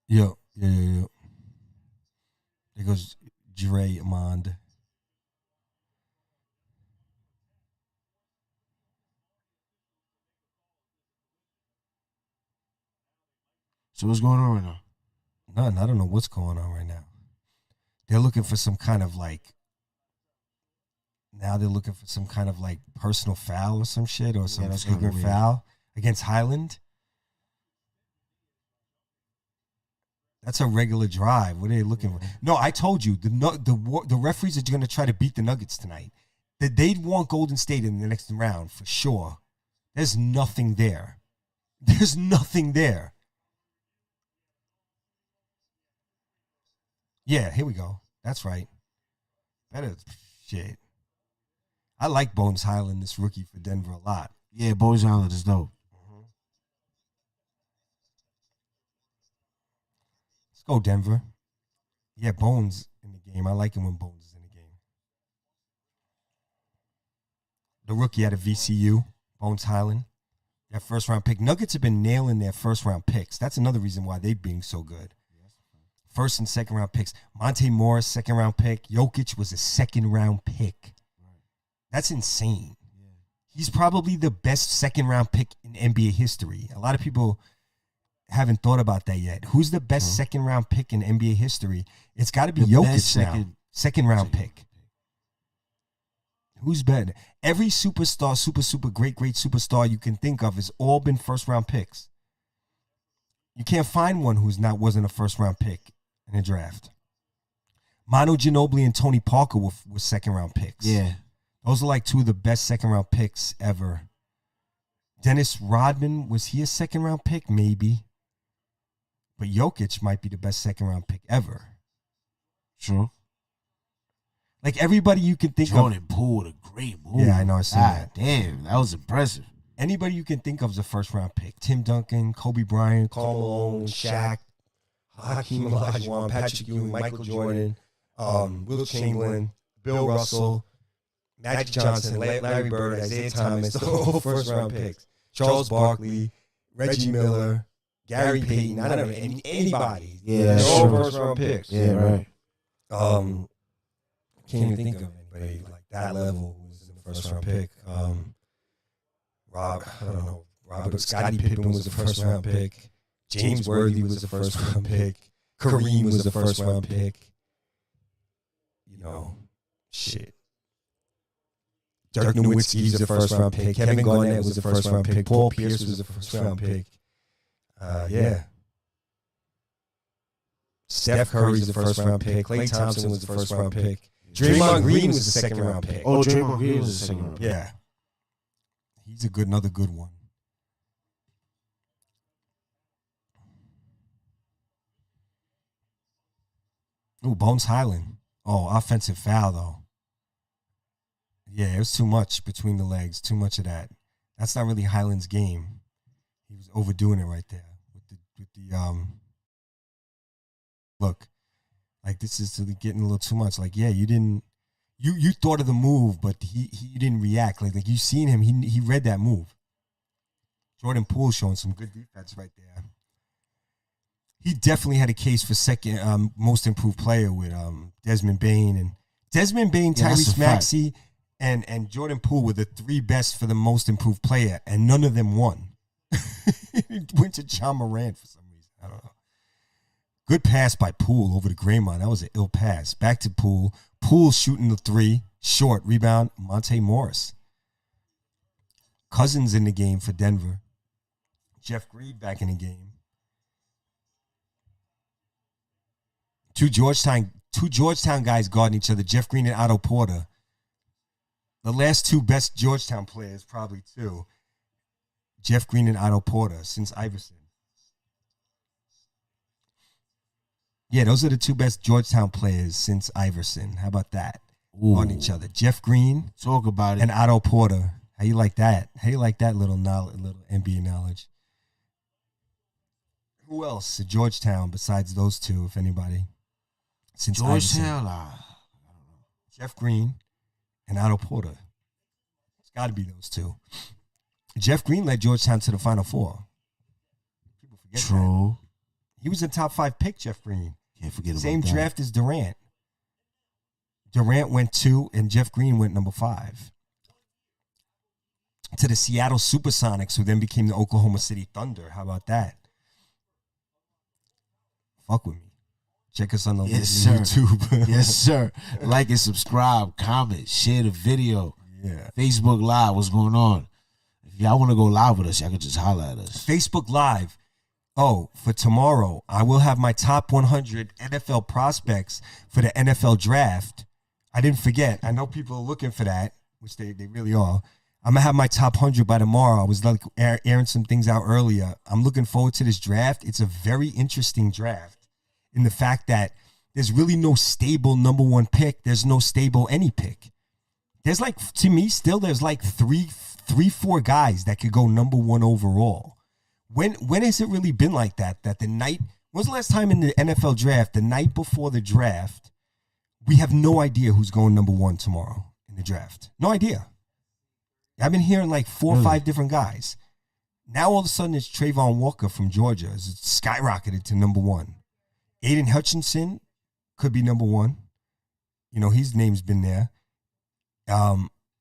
Yo. There goes Draymond. So what's going on right now? None. I don't know what's going on right now. They're looking for some kind of personal foul or some shit or some flagrant foul against Highland. That's a regular drive. What are they looking for? No, I told you the referees are going to try to beat the Nuggets tonight. That they'd want Golden State in the next round for sure. There's nothing there. There's nothing there. Yeah, here we go. That's right. Better shit. I like Bones Highland, this rookie for Denver, a lot. Yeah, Bones Highland is dope. Let's go, Denver. Yeah, Bones in the game. I like it when Bones is in the game. The rookie out of VCU, Bones Highland. That first round pick. Nuggets have been nailing their first round picks. That's another reason why they're being so good. First and second round picks. Monte Morris, second round pick. Jokic was a second round pick. That's insane. He's probably the best second round pick in NBA history. A lot of people haven't thought about that yet. Who's the best second round pick in NBA history? It's got to be Jokic now. Second round pick. Who's better? Every superstar, super great superstar you can think of has all been first round picks. You can't find one wasn't a first round pick in a draft. Manu Ginobili and Tony Parker were second round picks. Yeah. Those are like 2 of the best second round picks ever. Dennis Rodman, was he a second round pick? Maybe. But Jokic might be the best second round pick ever. Sure. Like everybody you can think Jordan Poole, a great move. Yeah, I know. I seen that. Damn, that was impressive. Anybody you can think of is a first-round pick. Tim Duncan, Kobe Bryant, Karl Malone, Shaq, Hakeem Olajuwon, Patrick Ewing, Michael Jordan, Will Chamberlain, Bill Russell, Magic Johnson, Larry Bird, Isaiah Thomas, the whole first-round picks. Charles Barkley, Reggie Miller, Gary Payton. I don't know anybody. Yeah, they're all sure. first-round picks. Yeah, right. Can't even think of anybody like that level who was in the first-round pick. Scottie Pippen was the first-round pick. James Worthy was the first-round pick. Kareem was the first-round pick. Shit. Dirk Nowitzki was the first-round pick. Kevin Garnett was the first-round pick. Paul Pierce was the first-round pick. Yeah. Steph Curry was the first-round pick. Klay Thompson was the first-round pick. Draymond Green was the second-round pick. Oh, Draymond Green was the second-round pick. Yeah. He's another good one. Ooh, Bones Highland. Oh, offensive foul, though. Yeah, it was too much between the legs. Too much of that. That's not really Highland's game. He was overdoing it right there with the look. Like, this is getting a little too much. Like, yeah, you didn't. You thought of the move, but he didn't react. Like you seen him, he read that move. Jordan Poole showing some good defense right there. He definitely had a case for second most improved player with Desmond Bain, Tyrese Maxey, and Jordan Poole were the three best for the most improved player, and none of them won. It went to John Morant for some reason. I don't know. Good pass by Poole over to Draymond. That was an ill pass. Back to Poole. Poole shooting the three. Short. Rebound. Monte Morris. Cousins in the game for Denver. Jeff Green back in the game. Two Georgetown guys guarding each other. Jeff Green and Otto Porter. The last two best Georgetown players, probably too. Jeff Green and Otto Porter since Iverson. Yeah, those are the two best Georgetown players since Iverson. How about that? On each other. Jeff Green. Talk about it. And Otto Porter. How you like that? How you like that little NBA knowledge? Who else at Georgetown besides those two, if anybody? Since Georgetown? I don't know. Jeff Green and Otto Porter. It's got to be those two. Jeff Green led Georgetown to the Final Four. People forget True. That. He was a top 5 pick, Jeff Green. Can't forget about Same that. draft as Durant. Durant went 2, and Jeff Green went number 5. To the Seattle Supersonics, who then became the Oklahoma City Thunder. How about that? Fuck with me. Check us on the YouTube. Yes, sir. Like and subscribe, comment, share the video. Yeah. Facebook Live, what's going on? If y'all want to go live with us, y'all can just holler at us. Facebook Live. Oh, for tomorrow, I will have my top 100 NFL prospects for the NFL draft. I didn't forget. I know people are looking for that, which they really are. I'm going to have my top 100 by tomorrow. I was like airing some things out earlier. I'm looking forward to this draft. It's a very interesting draft in the fact that there's really no stable number 1 pick. There's no stable any pick. There's like, to me, still there's like 4 guys that could go number 1 overall. When has it really been like that? That the night, when was the last time in the NFL draft, the night before the draft, we have no idea who's going number 1 tomorrow in the draft? No idea. I've been hearing like 4 or 5 different guys. Now all of a sudden it's Trayvon Walker from Georgia. It's skyrocketed to number 1. Aiden Hutchinson could be number 1. You know, his name's been there.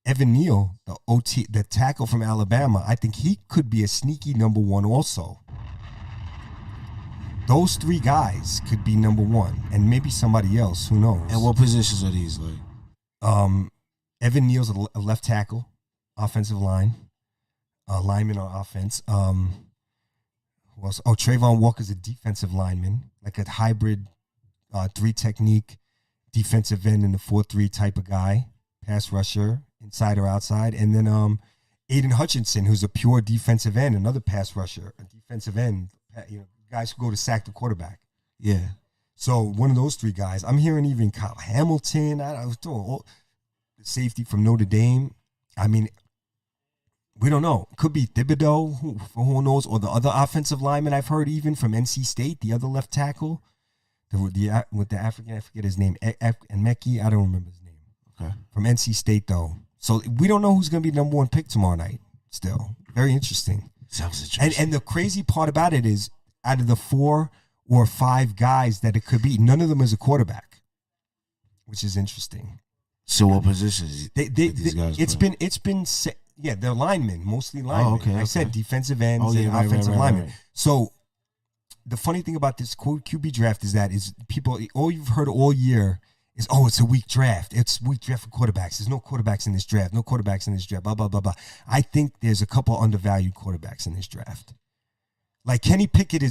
Evan Neal, the tackle from Alabama, I think he could be a sneaky number 1 also. Those 3 guys could be number 1, and maybe somebody else. Who knows? And what positions are these like? Evan Neal's a left tackle, offensive line, lineman on offense. Who else? Oh, Trayvon Walker's a defensive lineman, like a hybrid 3 technique defensive end in the 4-3 type of guy, pass rusher. Inside or outside, and then Aiden Hutchinson, who's a pure defensive end, another pass rusher, a defensive end, guys who go to sack the quarterback. Yeah. So one of those 3 guys. I'm hearing even Kyle Hamilton. I was throwing the safety from Notre Dame. I mean, We don't know. Could be Thibodeau, who knows, or the other offensive lineman I've heard even from NC State, the other left tackle, with the African, I forget his name, Mekki, I don't remember his name. Okay. From NC State, though. So we don't know who's going to be the number 1 pick tomorrow night still. Very interesting. Sounds interesting. And the crazy part about it is, out of the 4 or 5 guys that it could be, none of them is a quarterback, which is interesting. So what positions these guys play? It's been they're linemen, mostly linemen. Oh, okay, I said defensive ends and offensive linemen. Right. So the funny thing about this QB draft is people, all you've heard all year is, it's a weak draft. It's a weak draft for quarterbacks. There's no quarterbacks in this draft. No quarterbacks in this draft. Blah, blah, blah, blah. I think there's a couple undervalued quarterbacks in this draft. Like Kenny Pickett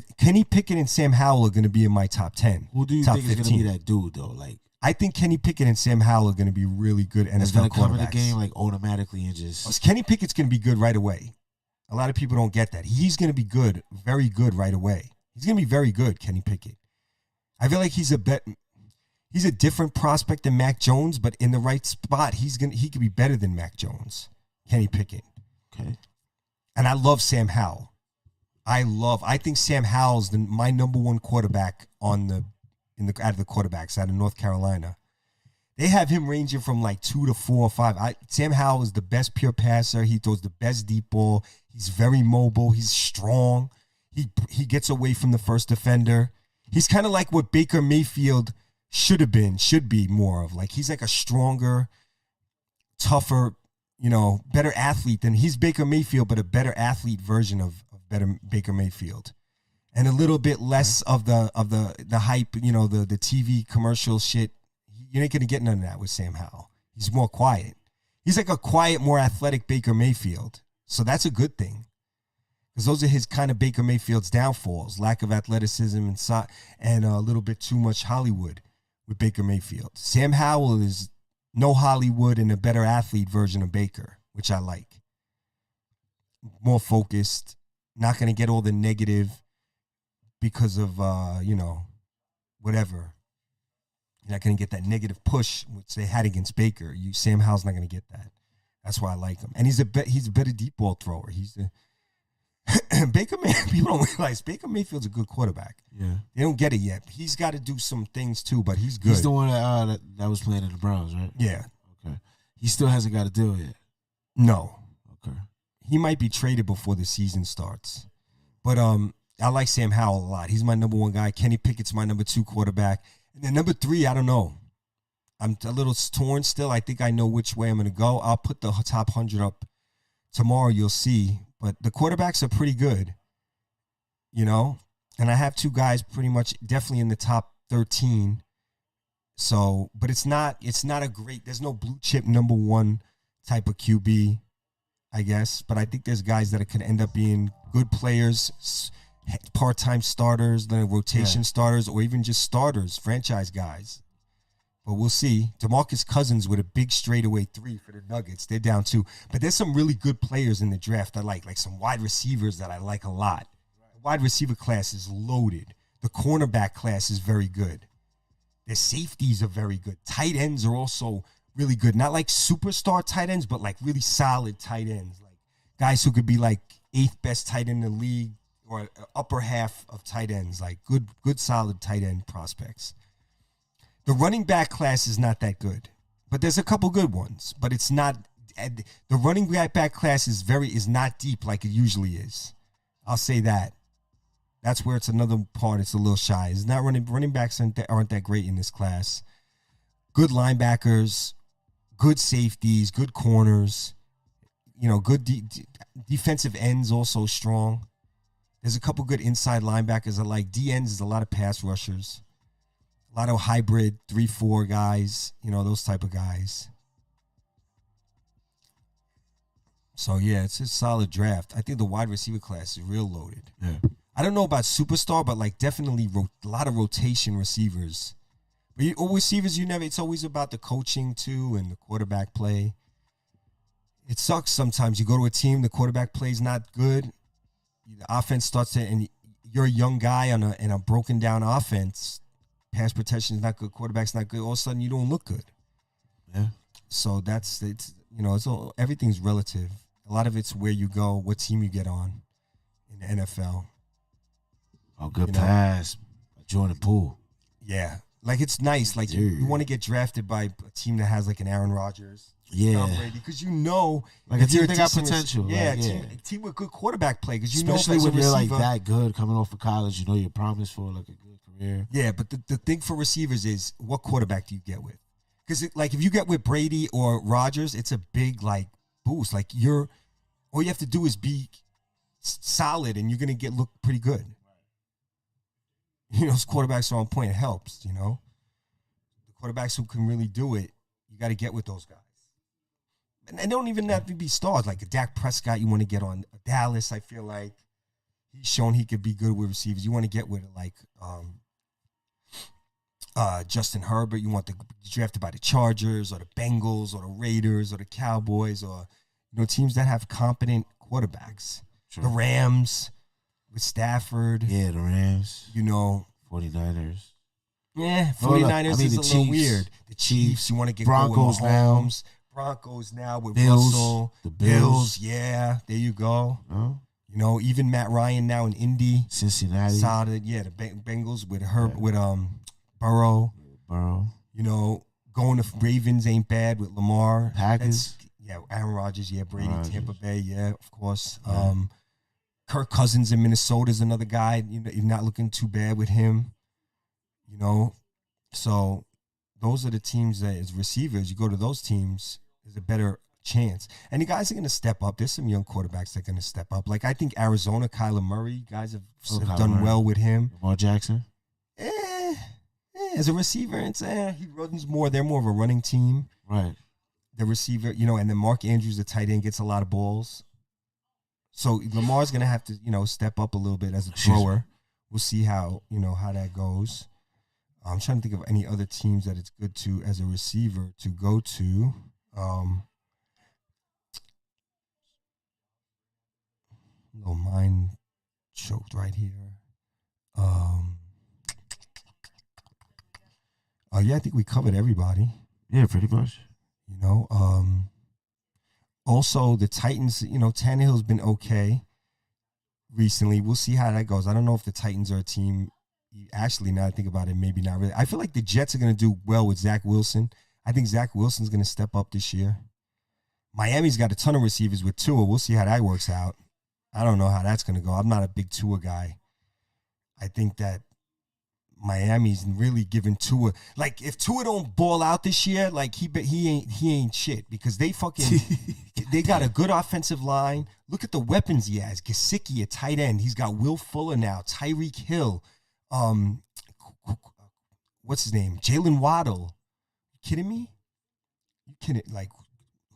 and Sam Howell are going to be in my top 10. Who do you think is going to be that dude, though? Like, I think Kenny Pickett and Sam Howell are going to be really good NFL quarterbacks. It's going to cover the game like automatically and just. Kenny Pickett's going to be good right away. A lot of people don't get that. He's going to be good, very good right away. He's going to be very good, Kenny Pickett. I feel like he's a different prospect than Mac Jones, but in the right spot, he could be better than Mac Jones, Kenny Pickett. Okay. And I love Sam Howell. I think Sam Howell's my number 1 quarterback out of the quarterbacks out of North Carolina. They have him ranging from like 2 to 4 or 5. Sam Howell is the best pure passer. He throws the best deep ball. He's very mobile. He's strong. He gets away from the first defender. He's kind of like what Baker Mayfield should be more of. Like, he's like a stronger, tougher, better athlete than he's Baker Mayfield, but a better athlete version of better Baker Mayfield. And a little bit less of the hype, the TV commercial shit. You ain't going to get none of that with Sam Howell. He's more quiet. He's like a quiet, more athletic Baker Mayfield. So that's a good thing. Because those are his kind of Baker Mayfield's downfalls. Lack of athleticism and a little bit too much Hollywood with Baker Mayfield. Sam Howell is no Hollywood and a better athlete version of Baker, which I like. More focused. Not going to get all the negative because of, whatever. You're not going to get that negative push, which they had against Baker. Sam Howell's not going to get that. That's why I like him. And he's a better deep ball thrower. People don't realize Baker Mayfield's a good quarterback. Yeah. They don't get it yet. He's got to do some things too, but he's good. He's the one that was playing in the Browns, right? Yeah. Okay. He still hasn't got a deal yet. No. Okay. He might be traded before the season starts. But I like Sam Howell a lot. He's my number 1 guy. Kenny Pickett's my number 2 quarterback. And then number 3, I don't know. I'm a little torn still. I think I know which way I'm going to go. I'll put the top 100 up tomorrow. You'll see. But the quarterbacks are pretty good, And I have 2 guys pretty much definitely in the top 13. So, but it's not a great, there's no blue chip number 1 type of QB, I guess. But I think there's guys that could end up being good players, part-time starters, then rotation starters, or even just starters, franchise guys. But we'll see. DeMarcus Cousins with a big straightaway 3 for the Nuggets. They're down 2. But there's some really good players in the draft I like some wide receivers that I like a lot. The wide receiver class is loaded. The cornerback class is very good. Their safeties are very good. Tight ends are also really good. Not like superstar tight ends, but like really solid tight ends. Like guys who could be like 8th best tight end in the league or upper half of tight ends. Like good solid tight end prospects. The running back class is not that good, but there's a couple good ones. But it's not. The running back class is not deep like it usually is. I'll say that. That's where it's another part. It's a little shy. It's not running backs aren't that great in this class. Good linebackers, good safeties, good corners. Good defensive ends also strong. There's a couple good inside linebackers. I like D ends. Is a lot of pass rushers. A lot of hybrid 3-4 guys, those type of guys. So, yeah, it's a solid draft. I think the wide receiver class is real loaded. Yeah. I don't know about superstar, but, definitely a lot of rotation receivers. But receivers, it's always about the coaching, too, and the quarterback play. It sucks sometimes. You go to a team, the quarterback play's not good. The offense starts to, and you're a young guy in a broken down offense. Pass protection is not good. Quarterback's not good. All of a sudden, you don't look good. Yeah. So everything's relative. A lot of it's where you go, what team you get on in the NFL. Oh, good pass. Jordan Poole. Yeah. Like, it's nice. Like, you want to get drafted by a team that has, like, an Aaron Rodgers. Yeah. Because you know. Like, a team that got potential. Yeah, like, team with good quarterback play. Because you especially know when you're, like, that good coming off of college, you know you're promised for, like, a good career. Yeah, but the thing for receivers is, what quarterback do you get with? Because, like, if you get with Brady or Rodgers, it's a big, like, boost. Like, all you have to do is be solid, and you're going to look pretty good. You know, those quarterbacks are on point. It helps, you know. The quarterbacks who can really do it, you got to get with those guys. And they don't even have to be stars. Like a Dak Prescott, you want to get on Dallas, I feel like. He's shown he could be good with receivers. You want to get with, like, Justin Herbert. You want to be drafted by the Chargers or the Bengals or the Raiders or the Cowboys or, you know, teams that have competent quarterbacks. Sure. The Rams. With Stafford. Yeah, the Rams. You know. 49ers. Yeah, 49ers is a little weird. The Chiefs, you want to get Broncos now. Broncos now with Bills, Russell. The Bills. Yeah, there you go. Oh. You know, even Matt Ryan now in Indy. Cincinnati. Solid. Yeah, the Bengals with Burrow. Burrow. You know, going to Ravens ain't bad with Lamar. Packers. Aaron Rodgers. Yeah, Brady, Tampa Bay. Yeah, of course. Yeah. Kirk Cousins in Minnesota is another guy. You know, you're not looking too bad with him. You know, so those are the teams that, as receivers, you go to those teams, there's a better chance. And the guys are going to step up. There's some young quarterbacks that are going to step up. Like, I think Arizona, Kyler Murray, guys have done well with him. Lamar Jackson? As a receiver, he runs more. They're more of a running team. Right. The receiver, you know, and then Mark Andrews, the tight end, gets a lot of balls. So Lamar's going to have to, you know, step up a little bit as a thrower. We'll see how that goes. I'm trying to think of any other teams that it's good to, as a receiver, to go to. No, mine choked right here. Yeah, I think we covered everybody. Yeah, pretty much. You know, also, the Titans, you know, Tannehill's been okay recently. We'll see how that goes. I don't know if the Titans are a team. Actually, now I think about it, maybe not really. I feel like the Jets are going to do well with Zach Wilson. I think Zach Wilson's going to step up this year. Miami's got a ton of receivers with Tua. We'll see how that works out. I don't know how that's going to go. I'm not a big Tua guy. I think that Miami's really giving Tua, like, if Tua don't ball out this year, like, he ain't shit, because they they got a good offensive line. Look at the weapons he has. Gesicki, a tight end. He's got Will Fuller now. Tyreek Hill. What's his name? Jalen Waddle. You kidding me? You kidding? Like,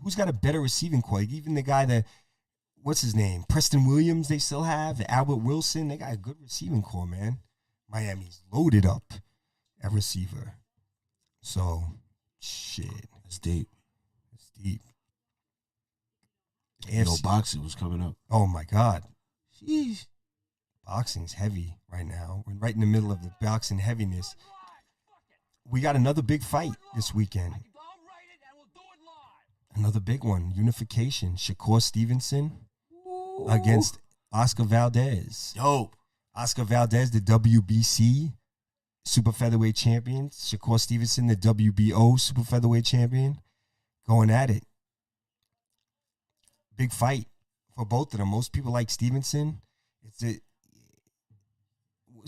who's got a better receiving core? Even the guy that, what's his name? Preston Williams. They still have Albert Wilson. They got a good receiving core, man. Miami's loaded up at receiver. So, shit. It's deep. It's deep. You know, boxing was coming up. Oh, my God. Jeez. Boxing's heavy right now. We're right in the middle of the boxing heaviness. We got another big fight this weekend. Another big one. Unification. Shakur Stevenson against Oscar Valdez. Yo. Oscar Valdez, the WBC super featherweight champion. Shakur Stevenson, the WBO super featherweight champion. Going at it. Big fight for both of them. Most people like Stevenson.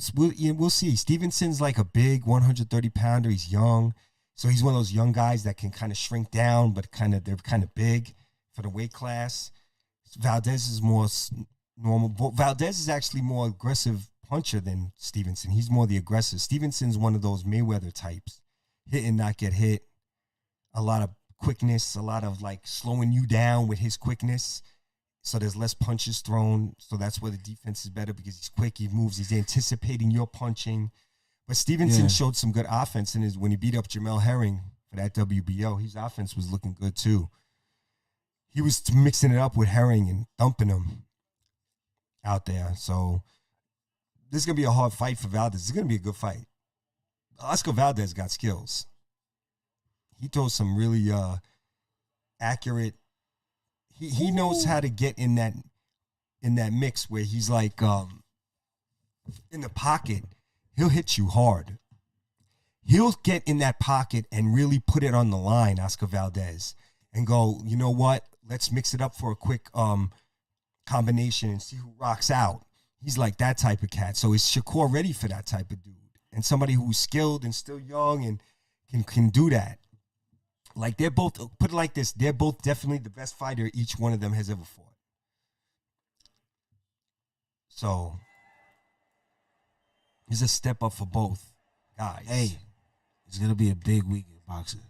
We'll see. Stevenson's like a big 130-pounder. He's young. So he's one of those young guys that can kind of shrink down, but they're kind of big for the weight class. Valdez is more normal. Valdez is actually more aggressive puncher than Stevenson. He's more the aggressive. Stevenson's one of those Mayweather types. Hit and not get hit. A lot of quickness, a lot of, like, slowing you down with his quickness. So there's less punches thrown. So that's where the defense is better, because he's quick, he moves, he's anticipating your punching. But Stevenson showed some good offense when he beat up Jamel Herring for that WBO. His offense was looking good too. He was mixing it up with Herring and thumping him out there. So this is going to be a hard fight for Valdez. It's going to be a good fight. Oscar Valdez got skills. He throws some really accurate he knows how to get in that mix where he's like in the pocket. He'll hit you hard. He'll get in that pocket and really put it on the line, Oscar Valdez, and go, you know what? Let's mix it up for a quick combination and see who rocks out. He's like that type of cat. So is Shakur ready for that type of dude? And somebody who's skilled and still young and can do that. Like, they're both, put it like this, they're both definitely the best fighter each one of them has ever fought. So, it's a step up for both guys. Hey, it's going to be a big week in boxing.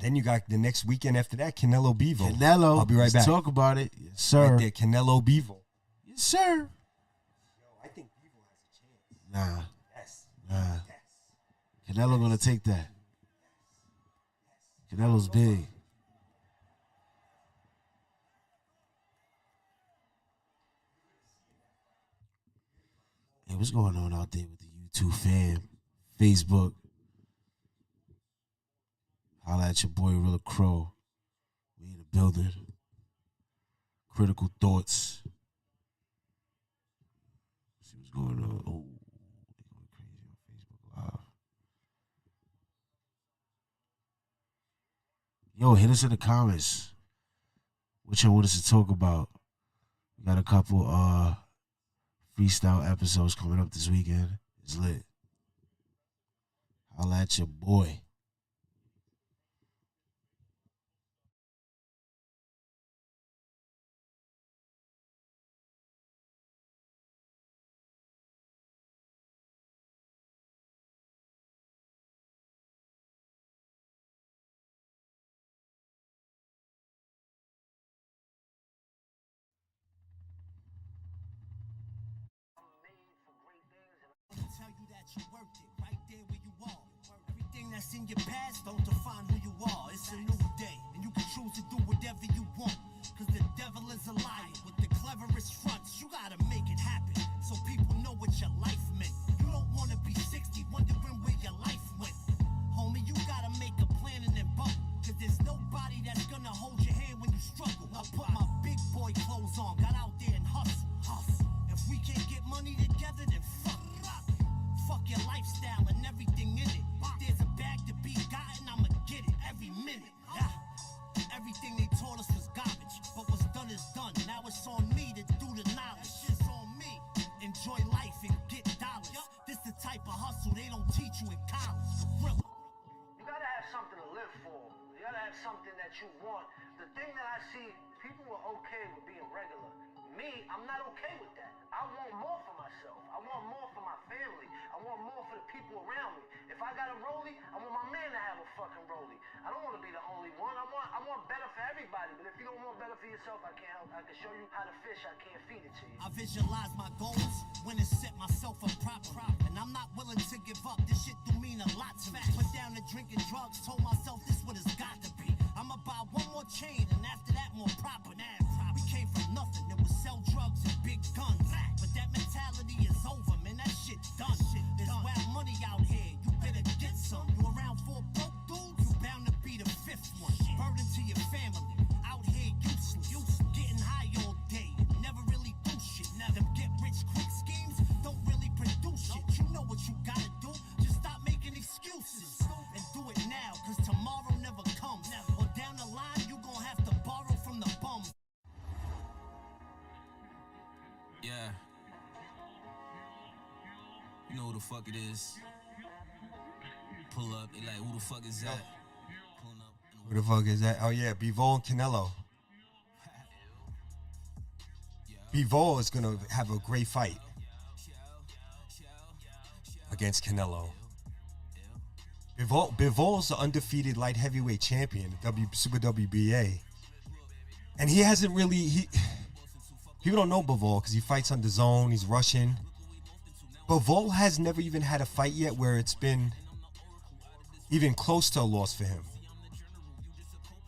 Then you got the next weekend after that, Canelo Bivol. Canelo. I'll be right back. Talk about it. Yes, sir. Right there, Canelo Bivol. Yes, sir. Yo, I think Bivol has a chance. Nah. Yes. Nah. Canelo going to take that. Canelo's big. Hey, what's going on out there with the YouTube fam? Facebook. Holla at your boy Rilla Crow. We in the building. Critical thoughts. See what's going on. Oh, they going crazy on Facebook Live. Yo, hit us in the comments. What y'all want us to talk about? We got a couple freestyle episodes coming up this weekend. It's lit. Holla at your boy. You worked it right there where you are. Everything that's in your past don't define who you are. It's a new day, and you can choose to do whatever you want. Cause the devil is a liar with the cleverest fronts. You gotta make it happen so people know what your life meant. You don't wanna be 60 wondering where your life went. Homie, you gotta make a plan and then bump. Cause there's nobody that's gonna hold your hand when you struggle. I put my big boy clothes on, got out there and hustle. If we can't get money together, then fuck it. Fuck your lifestyle and everything in it. If there's a bag to be gotten, I'ma get it every minute. Yeah. Everything they taught us was garbage, but what's done is done. Now it's on me to do the knowledge. Shit's on me. Enjoy life and get dollars. This the type of hustle they don't teach you in college. Rilla. You gotta have something to live for. You gotta have something that you want. The thing that I see, people are okay with being regular. Me, I'm not okay with that. I want more for myself. I want more for my family. I want more for the people around me. If I got a rollie, I want my man to have a fucking rollie. I don't want to be the only one. I want better for everybody. But if you don't want better for yourself, I can't help. I can show you how to fish. I can't feed it to you. I visualize my goals when it set myself up proper. And I'm not willing to give up. This shit do mean a lot to me. Put down the drinking drugs, told myself this what it's got to be. I'ma buy one more chain and after that more proper. We came from nothing. It was sell drugs and big guns. But that mentality is over, man. That shit done. There's wild money out here. You better get some. You around for a broke dude, you bound to be the fifth one. Burden to your family. Out here useless. Getting high all day. Never really do shit. Them get rich quick schemes don't really produce shit. You know what you gotta do. Just stop making excuses. And do it now, cause tomorrow never comes. Or down the line, you gon' have to borrow from the bum. Yeah. You know who the fuck it is. Pull up, they like, who the fuck is that? Pulling up. Who the fuck is that? Oh, yeah, Bivol and Canelo. Bivol is going to have a great fight against Canelo. Bivol's the undefeated light heavyweight champion, Super WBA. And he hasn't really... People don't know Bivol because he fights on the zone. He's Russian. Bivol has never even had a fight yet where it's been even close to a loss for him.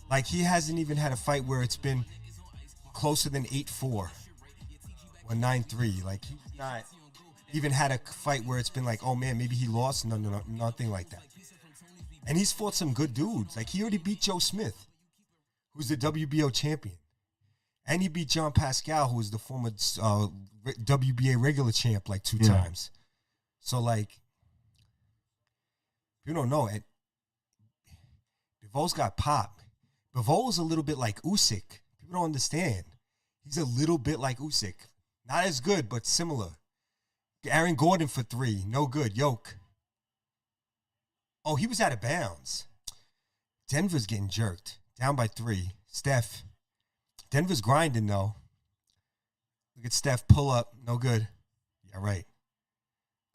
Like, he hasn't even had a fight where it's been closer than 8-4 or 9-3. Like, he's not even had a fight where it's been like, oh man, maybe he lost. No, nothing like that. And he's fought some good dudes. Like, he already beat Joe Smith, who's the WBO champion. And he beat John Pascal, who was the former WBA regular champ, like 2 times. So, like, you don't know it. Bivol's got pop. Bivol is a little bit like Usyk. People don't understand. He's a little bit like Usyk. Not as good, but similar. Aaron Gordon for 3. No good. Yoke. Oh, he was out of bounds. Denver's getting jerked. Down by 3. Steph. Denver's grinding, though. Look at Steph pull up. No good. Yeah, right.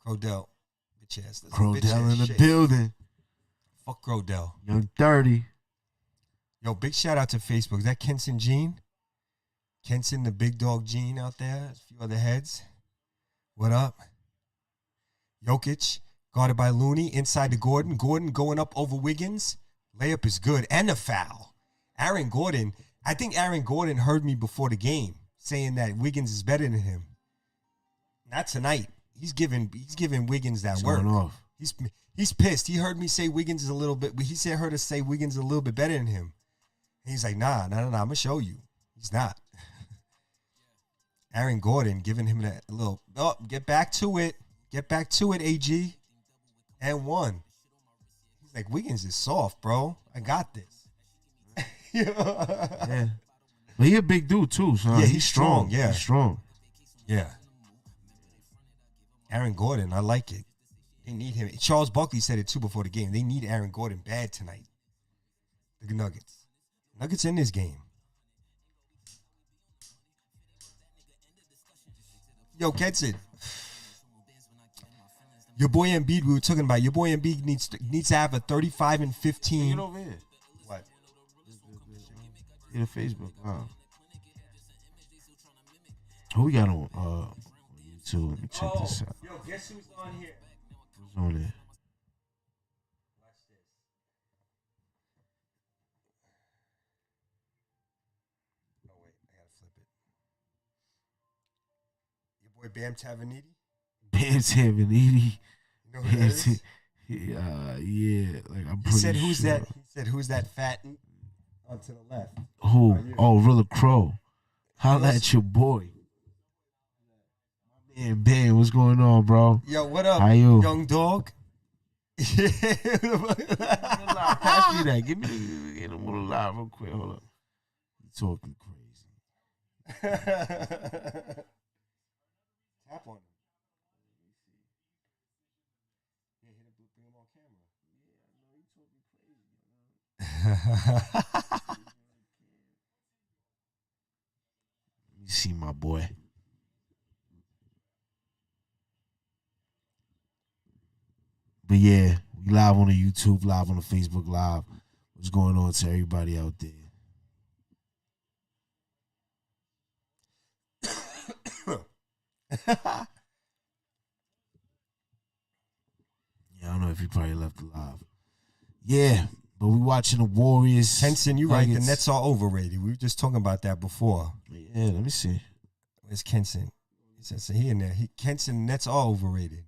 Crodell. Bitch ass. Crodell in the building. Fuck Crodell. Young 30. Yo, big shout out to Facebook. Is that Kenson Gene? Kenson, the big dog Gene out there. A few other heads. What up? Jokic, guarded by Looney, inside to Gordon. Gordon going up over Wiggins. Layup is good. And a foul. Aaron Gordon, I think Aaron Gordon heard me before the game saying that Wiggins is better than him. Not tonight. He's giving Wiggins that work. Off. He's pissed. He heard me say Wiggins is a little bit, heard us say Wiggins is a little bit better than him. And he's like, nah, I'm going to show you. He's not. Aaron Gordon giving him that little, get back to it. Get back to it, AG. And 1. He's like, Wiggins is soft, bro. I got this. Yeah. But he a big dude, too. So yeah, he's strong. Yeah. He's strong. Yeah. Aaron Gordon, I like it. They need him. Charles Barkley said it, too, before the game. They need Aaron Gordon bad tonight. The Nuggets. Nuggets in this game. Yo, Kenson. Your boy Embiid, we were talking about. Your boy Embiid needs to have a 35 and 15. Get over here. What? In Facebook. Wow. Who we got on YouTube? Let me check this out. Yo, guess who's on here? Who's on there? Watch this. Oh, wait. I got to flip it. Your boy Bam Tavaniti? Bam Tavaniti. You know who that is? Yeah, like I'm He pretty said, "Who's sure. that?" He said, "Who's that fat?" On to the left. Who? you. Oh, Rilla Crow. Holla at your boy. Man, Bam, what's going on, bro? Yo, what up, How you? young dog? Pass me that. Give me the little live real quick. Hold up. You talking crazy. Tap on him. Yeah, hit him, bring him on camera. Let me see my boy. But yeah, we live on the YouTube, live on the Facebook Live. What's going on to everybody out there? Yeah, I don't know if he probably left alive. Yeah, but we watching the Warriors. Kenson, you right. The Nuggets. Nets are overrated. We were just talking about that before. Yeah, let me see. Where's Kenson? He says he in there. Kenson, Nets are overrated.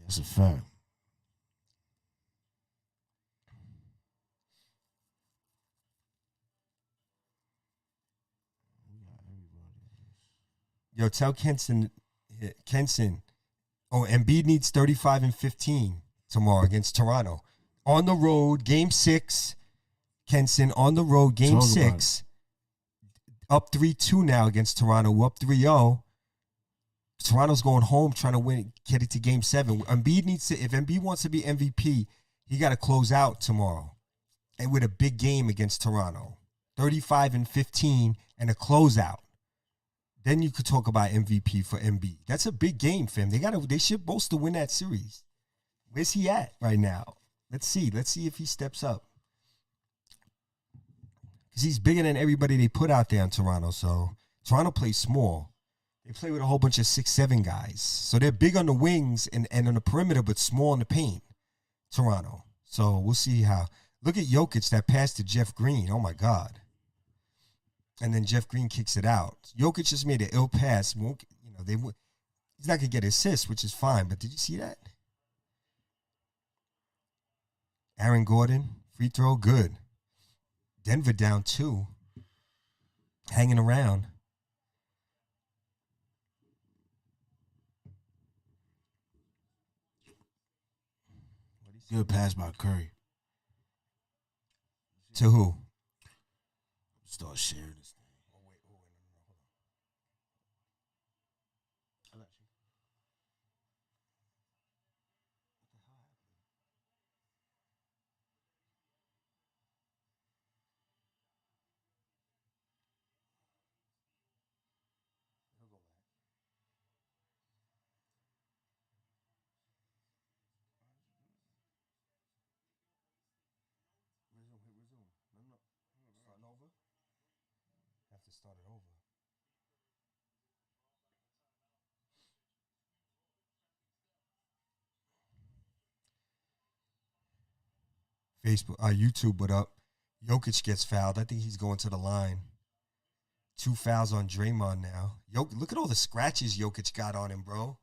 That's a fact. Yo, tell Kenson. Oh, Embiid needs 35 and 15 tomorrow against Toronto. On the road, game 6. Kenson, on the road, game 6. Up 3-2 now against Toronto. We're up 3-0. Toronto's going home trying to win, get it to game 7. Embiid needs to, if Embiid wants to be MVP, he got to close out tomorrow. And with a big game against Toronto. 35 and 15 and a closeout. Then you could talk about MVP for Embiid. That's a big game for him. They should both to win that series. Where's he at right now? Let's see. Let's see if he steps up. Because he's bigger than everybody they put out there in Toronto. So Toronto plays small. They play with a whole bunch of 6'7" guys. So they're big on the wings and on the perimeter, but small in the paint. Toronto. So we'll see how. Look at Jokic, that pass to Jeff Green. Oh, my God. And then Jeff Green kicks it out. Jokic just made an ill pass. He's not going to get assists, which is fine. But did you see that? Aaron Gordon, free throw, good. Denver down 2. hanging around. Good pass by Curry. To who? Start sharing this thing. Have to start it over. Facebook, YouTube, what up? Jokic gets fouled. I think he's going to the line. 2 fouls on Draymond now. Look at all the scratches Jokic got on him, bro.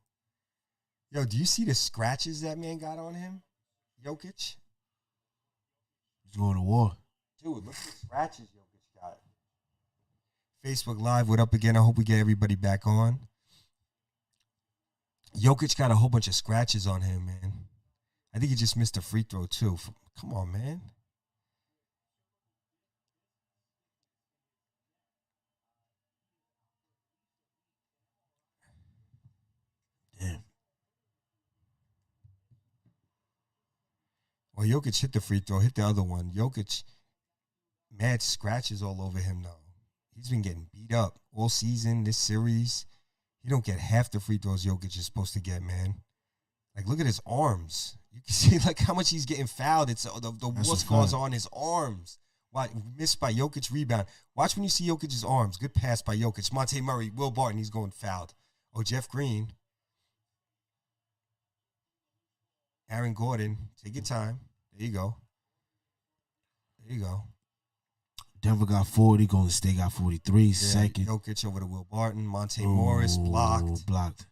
Yo, do you see the scratches that man got on him? Jokic? He's going to war. Dude, look at the scratches Jokic got. Facebook Live, what up again? I hope we get everybody back on. Jokic got a whole bunch of scratches on him, man. I think he just missed a free throw, too. Come on, man. Damn. Well, Jokic hit the free throw, hit the other one. Jokic, mad scratches all over him, though. He's been getting beat up all season, this series. He don't get half the free throws Jokic is supposed to get, man. Like, look at his arms. You can see, like, how much he's getting fouled. It's the war scars on his arms. Why, missed by Jokic, rebound. Watch when you see Jokic's arms. Good pass by Jokic. Monte Murray, Will Barton, he's going fouled. Oh, Jeff Green. Aaron Gordon, take your time. There you go. There you go. Denver got 40. Golden State got 43. Yeah, Second. Jokic over to Will Barton. Monte Morris blocked. Blocked.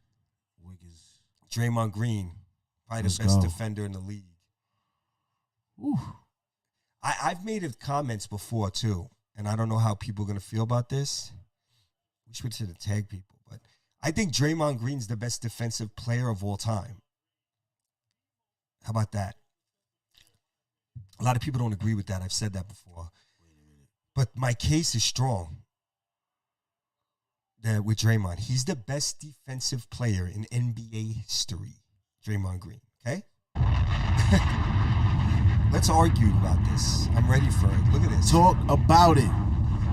Wiggins. Draymond Green, probably Let's the best go. defender in the league. Woo. I've made comments before, too, and I don't know how people are going to feel about this. We should have tag people, but I think Draymond Green's the best defensive player of all time. How about that? A lot of people don't agree with that. I've said that before. But my case is strong with Draymond. He's the best defensive player in NBA history, Draymond Green, okay? Let's argue about this. I'm ready for it. Look at this. Talk about it.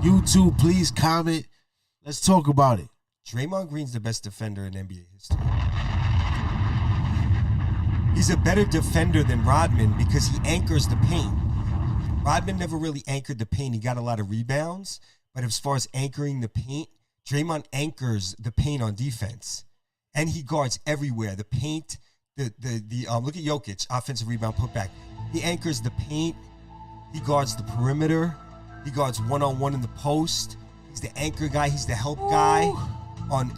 YouTube, please comment. Let's talk about it. Draymond Green's the best defender in NBA history. He's a better defender than Rodman because he anchors the paint. Rodman never really anchored the paint. He got a lot of rebounds, but as far as anchoring the paint, Draymond anchors the paint on defense, and he guards everywhere. The paint, look at Jokic, offensive rebound, put back. He anchors the paint. He guards the perimeter. He guards one-on-one in the post. He's the anchor guy. He's the help guy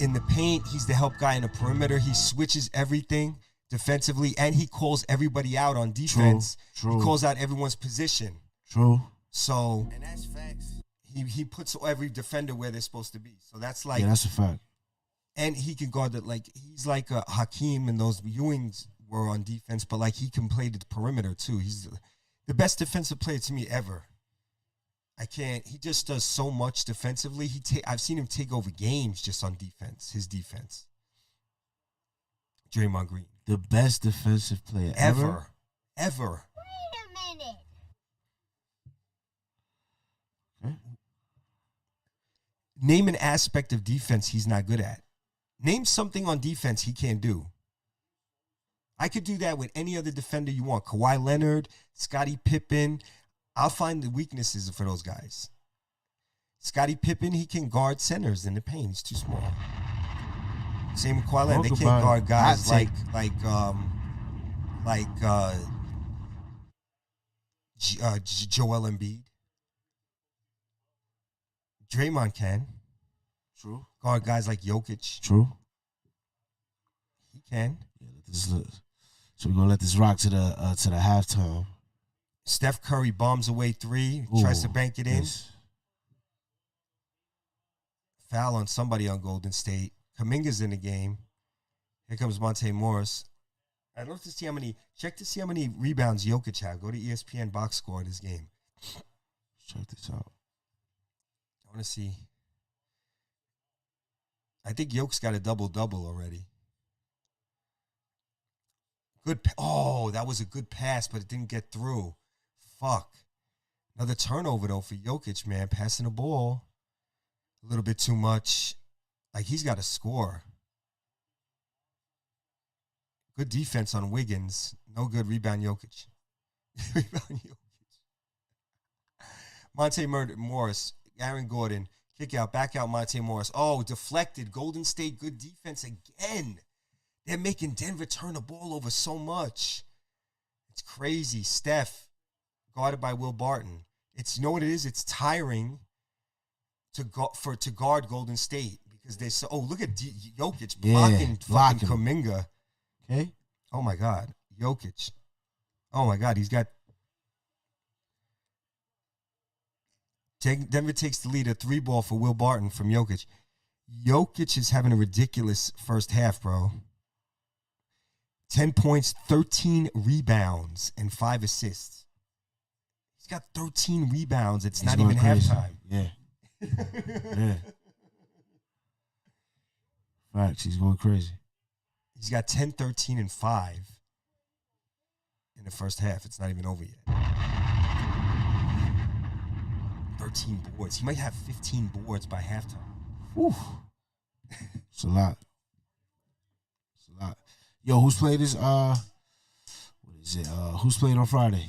in the paint. He's the help guy in the perimeter. He switches everything defensively, and he calls everybody out on defense. True. He calls out everyone's position. True. So And that's facts. he puts every defender where they're supposed to be. So that's like, Yeah, that's a fact. and he can guard it like he's like a Hakeem and those Ewings were on defense, but like he can play the perimeter too. He's the best defensive player to me ever. He just does so much defensively. I've seen him take over games just on defense, his defense. Draymond Green. The best defensive player Ever. Wait a minute. Name an aspect of defense he's not good at. Name something on defense he can't do. I could do that with any other defender you want. Kawhi Leonard, Scottie Pippen. I'll find the weaknesses for those guys. Scottie Pippen, he can guard centers in the paint. He's too small. Same with Kawhi Leonard. They can't guard guys like Joel Embiid. Draymond can. True. Guard guys like Jokic. True. He can. Yeah, so we're gonna let this rock to the halftime. Steph Curry bombs away three, tries to bank it in. Yes. Foul on somebody on Golden State. Kuminga's in the game. Here comes Monte Morris. I'd love to see check to see how many rebounds Jokic have. Go to ESPN box score in this game. Check this out. I want to see. I think Jokic's got a double-double already. Good. Oh, that was a good pass, but it didn't get through. Fuck. Another turnover, though, for Jokic, man. Passing the ball a little bit too much. Like, he's got to score. Good defense on Wiggins. No good. Rebound Jokic. Rebound Jokic. Monte Morris. Aaron Gordon. Kick out. Back out Monte Morris. Oh, deflected. Golden State. Good defense again. They're making Denver turn the ball over so much. It's crazy. Steph, guarded by Will Barton. You know what it is? It's tiring to guard Golden State because they so. Oh, look at Jokic blocking fucking Kuminga. Okay. Oh my God, Jokic. Oh my God, he's got. Denver takes the lead, a 3-ball for Will Barton from Jokic. Jokic is having a ridiculous first half, bro. 10 points, 13 rebounds, and 5 assists. He's got 13 rebounds. He's not even crazy. halftime. Yeah. Yeah. Facts. He's going crazy. He's got 10, 13, and 5 in the first half. It's not even over yet. 13 boards. He might have 15 boards by halftime. Whew. It's a lot. It's a lot. Yo, who's played this? What is it? Who's playing on Friday?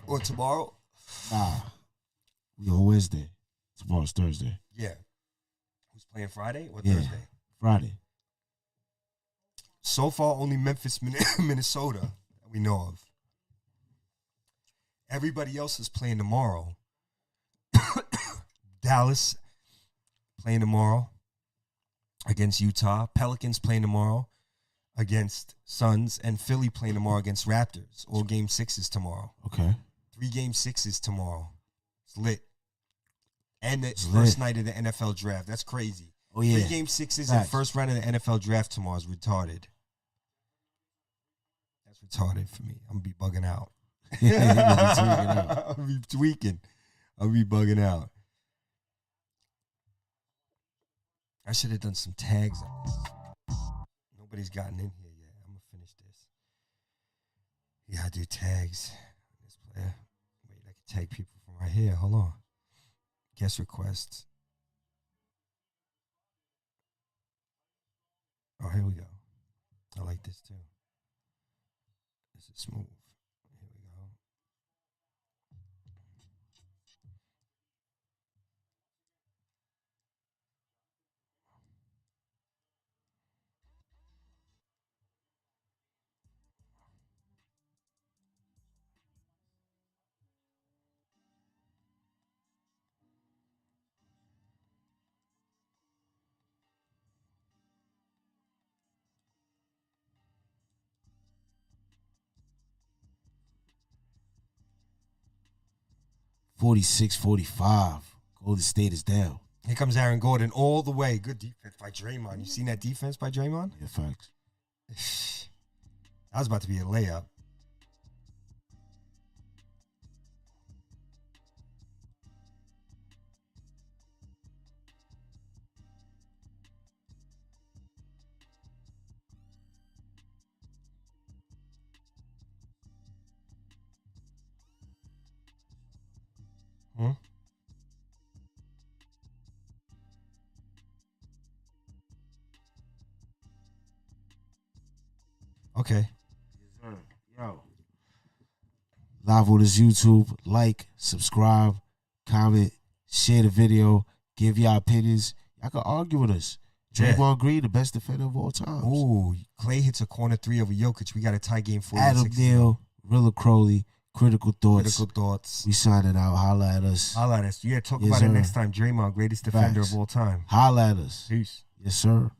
Or tomorrow? Nah. We on Wednesday. Tomorrow's Thursday. Yeah. Who's playing Friday or Yeah. Thursday? Friday. So far, only Memphis, Minnesota that we know of. Everybody else is playing tomorrow. Dallas playing tomorrow against Utah. Pelicans playing tomorrow against Suns. And Philly playing tomorrow against Raptors. All game 6s tomorrow. Okay. 3 game 6s tomorrow. It's lit. And the It's first lit. night of the NFL draft. That's crazy. Oh, yeah. 3 game 6s and Facts. first round of the NFL draft tomorrow is retarded. That's retarded for me. I'm going to be bugging out. You're gonna be tweaking out. I'll be tweaking. I'll be bugging out. I should have done some tags on this. Nobody's gotten in here yet. I'm going to finish this. Yeah, I do tags. This player. Wait, I can tag people from right here. Hold on. Guest requests. Oh, here we go. I like this too. This is smooth. Here we go. $46-45. Golden State is down. Here comes Aaron Gordon all the way. Good defense by Draymond. You seen that defense by Draymond? Yeah, facts. That was about to be a layup. Hmm? Okay. Yo. Live on this YouTube. Like, subscribe, comment, share the video, give y'all opinions. Y'all can argue with us. Yeah. Draymond Green, the best defender of all time. Ooh, Clay hits a corner 3 over Jokic. We got a tie game 4. Adam Neal, Rilla Crowley, Critical Thoughts. Critical thoughts. We signing out. Holla at us. Holla at us. Yeah, talk Yes, about it sir. next time. Draymond, greatest defender Facts. of all time. Holla at us. Peace. Yes, sir.